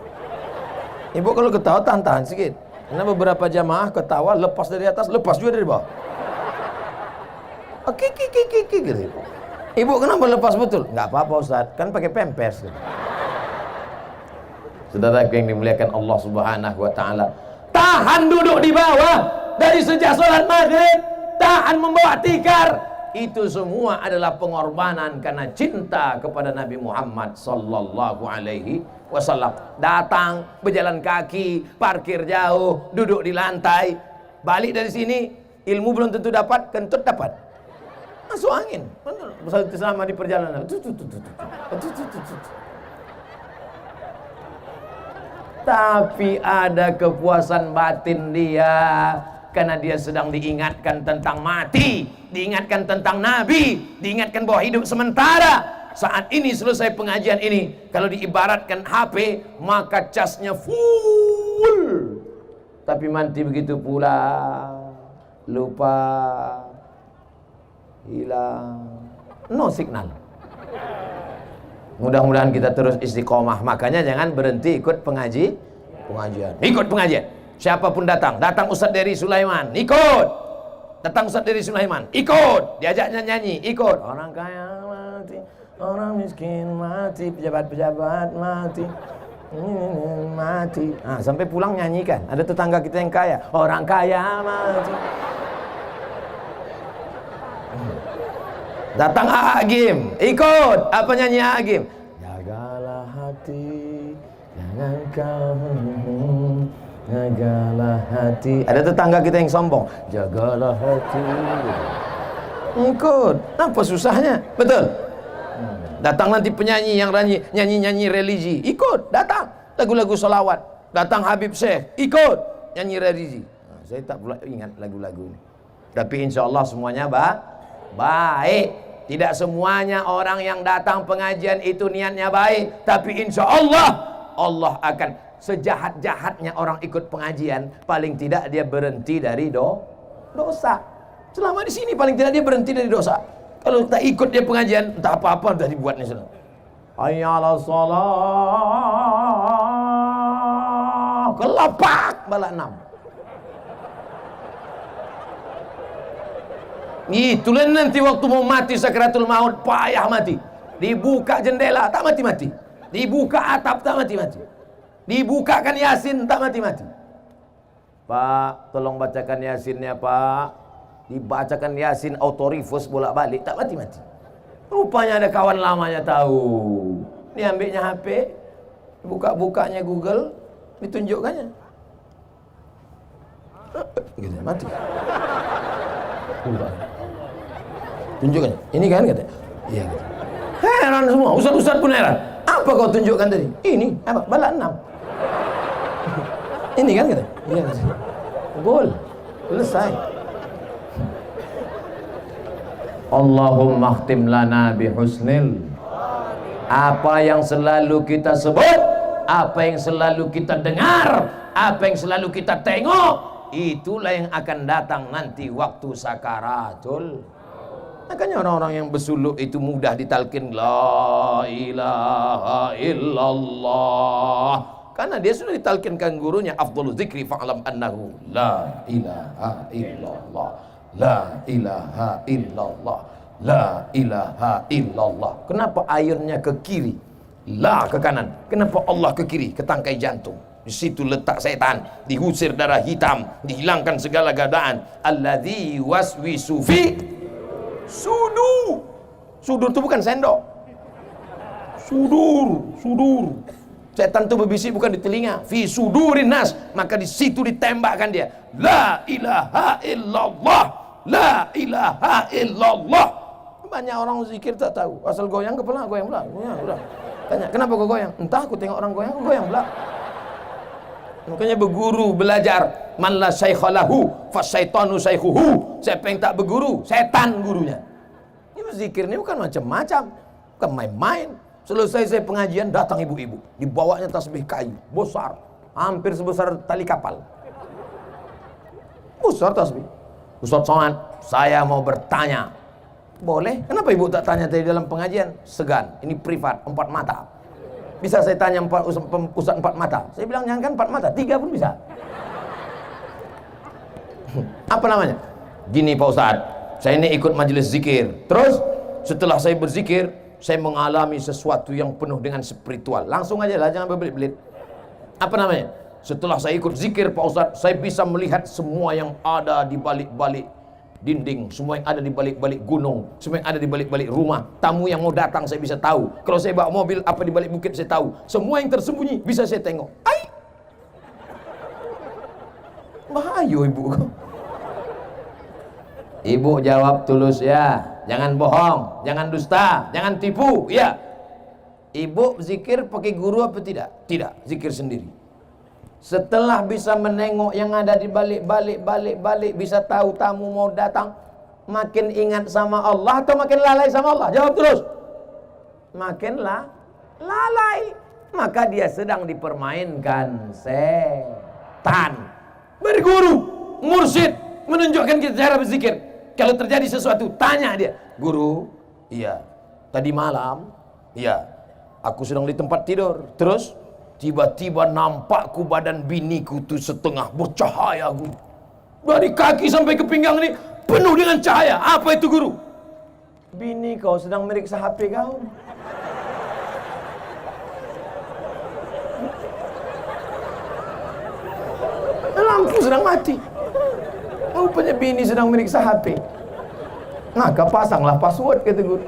Ibu kalau ketawa tahan-tahan sedikit. Karena beberapa jamaah ketawa lepas dari atas, lepas juga dari bawah. Kiki gitu. Ibu kenapa lepas betul? Enggak apa-apa Ustaz, kan pakai pampers. Saudara yang dimuliakan Allah Subhanahu wa taala, tahan duduk di bawah dari sejak salat maghrib, tahan membawa tikar. Itu semua adalah pengorbanan karena cinta kepada Nabi Muhammad sallallahu alaihi wasallam. Datang berjalan kaki, parkir jauh, duduk di lantai, balik dari sini, ilmu belum tentu dapat, kentut dapat. Masuk angin. Selama di perjalanan. Tapi ada kepuasan batin dia karena dia sedang diingatkan tentang mati, diingatkan tentang Nabi, diingatkan bahwa hidup sementara. Saat ini selesai pengajian ini, kalau diibaratkan HP, maka casnya full. Tapi mati begitu pula, lupa, hilang, no signal. Mudah-mudahan kita terus istiqomah. Makanya jangan berhenti ikut pengajian. Ikut pengajian. Siapapun datang Ustadz dari Sulaiman, ikut. Datang Ustadz dari Sulaiman, ikut. Diajaknya nyanyi, ikut. Orang kaya mati, orang miskin mati, pejabat-pejabat mati, mati. Sampai pulang nyanyikan. Ada tetangga kita yang kaya, orang kaya mati. Datang Agim, ikut. Apa nyanyi Agim? Jagalah hati, jangan kau, jagalah hati. Ada tetangga kita yang sombong, jagalah hati. Ikut. Apa susahnya? Betul. Datang nanti penyanyi yang nyanyi religi, ikut. Datang lagu-lagu salawat. Datang Habib Syekh, ikut nyanyi religi. Saya tak pula ingat lagu-lagu ini. Tapi insya Allah semuanya baik. Tidak semuanya orang yang datang pengajian itu niatnya baik, tapi insya Allah Allah akan, sejahat-jahatnya orang ikut pengajian, paling tidak dia berhenti dari dosa. Selama di sini paling tidak dia berhenti dari dosa. Kalau tak ikut dia pengajian, entah apa-apa sudah dibuatnya sudah. Hayya 'alas shalah, kelapak bala 6. Itulah nanti waktu mau mati sakratul maut, payah mati. Dibuka jendela tak mati-mati, dibuka atap tak mati-mati, dibukakan Yasin tak mati-mati. Pak, tolong bacakan Yasinnya Pak. Dibacakan Yasin autorifus bolak-balik tak mati-mati. Rupanya ada kawan lamanya tahu. Ini ambilnya HP, buka-bukanya Google, ditunjukkannya. Gitu, mati. Tunjukkan. Ini kan kata. Iya gitu. Heran semua, ustaz-ustaz pun heran. Apa kau tunjukkan tadi? Ini apa? Bala 6. Ini kan kata. Iya kata. Gol. Selesai. Allahumma khtim lana bihusnil. Apa yang selalu kita sebut, apa yang selalu kita dengar, apa yang selalu kita tengok, itulah yang akan datang nanti waktu sakaratul. Makanya orang-orang yang bersuluk itu mudah ditalkin la ilaha illallah, karena dia sudah ditalkinkan gurunya, afdhalul zikri fa'lam annahu la ilaha illallah, la ilaha illallah, la ilaha illallah. Kenapa airnya ke kiri, la ke kanan? Kenapa Allah ke kiri, ke tangkai jantung? Di situ letak setan, diusir darah hitam, dihilangkan segala godaan. Alladzi waswisu fi sudur. Sudur itu bukan sendok. Sudur. Setan itu berbisik bukan di telinga. Fi sudurin nas, maka di situ ditembakkan dia. La ilaha illallah, la ilaha illallah. Banyak orang zikir tak tahu. Asal goyang kepala, goyang pula. Ya, udah. Tanya, kenapa kau goyang? Entah, aku tengok orang goyang, aku goyang pula. Makanya berguru, belajar. Man la syaikha lahu fasyaitanu syaikhuhu. Siapa yang tak berguru, setan gurunya. Ini zikir ini bukan macam-macam, bukan main-main. Selesai saya pengajian, datang ibu-ibu, dibawanya tasbih kayu besar, hampir sebesar tali kapal. Besar tasbih. Ustaz Somad, saya mau bertanya. Boleh? Kenapa ibu tak tanya tadi dalam pengajian? Segan, ini privat, 4 mata. Bisa saya tanya Ustaz 4 mata? Saya bilang jangan kan 4 mata, 3 pun bisa. Apa namanya? Gini Pak Ustaz, saya ini ikut majelis zikir. Terus setelah saya berzikir, saya mengalami sesuatu yang penuh dengan spiritual. Langsung aja lah, jangan berbelit-belit. Apa namanya? Setelah saya ikut zikir Pak Ustaz, saya bisa melihat semua yang ada di balik-balik dinding, semua yang ada di balik-balik gunung, semua yang ada di balik-balik rumah. Tamu yang mau datang saya bisa tahu. Kalau saya bawa mobil, apa di balik bukit saya tahu. Semua yang tersembunyi bisa saya tengok. Ai! Bahaya ibu. Ibu jawab tulus ya, jangan bohong, jangan dusta, jangan tipu, ya. Ibu zikir pakai guru apa tidak? Tidak, zikir sendiri. Setelah bisa menengok yang ada di balik, bisa tahu tamu mau datang, makin ingat sama Allah atau makin lalai sama Allah? Jawab terus. Makin lalai. Maka dia sedang dipermainkan setan. Berguru, mursyid, menunjukkan kita cara berzikir. Kalau terjadi sesuatu, tanya dia. Guru, iya. Tadi malam, iya. Aku sedang di tempat tidur. Terus, tiba-tiba nampakku badan biniku tuh setengah bercahaya, guru. Dari kaki sampai ke pinggang ini penuh dengan cahaya. Apa itu, guru? Bini kau sedang meriksa HP kau. Lampu sedang mati. Rupanya bini sedang meriksa HP. Maka pasanglah password, kata guru.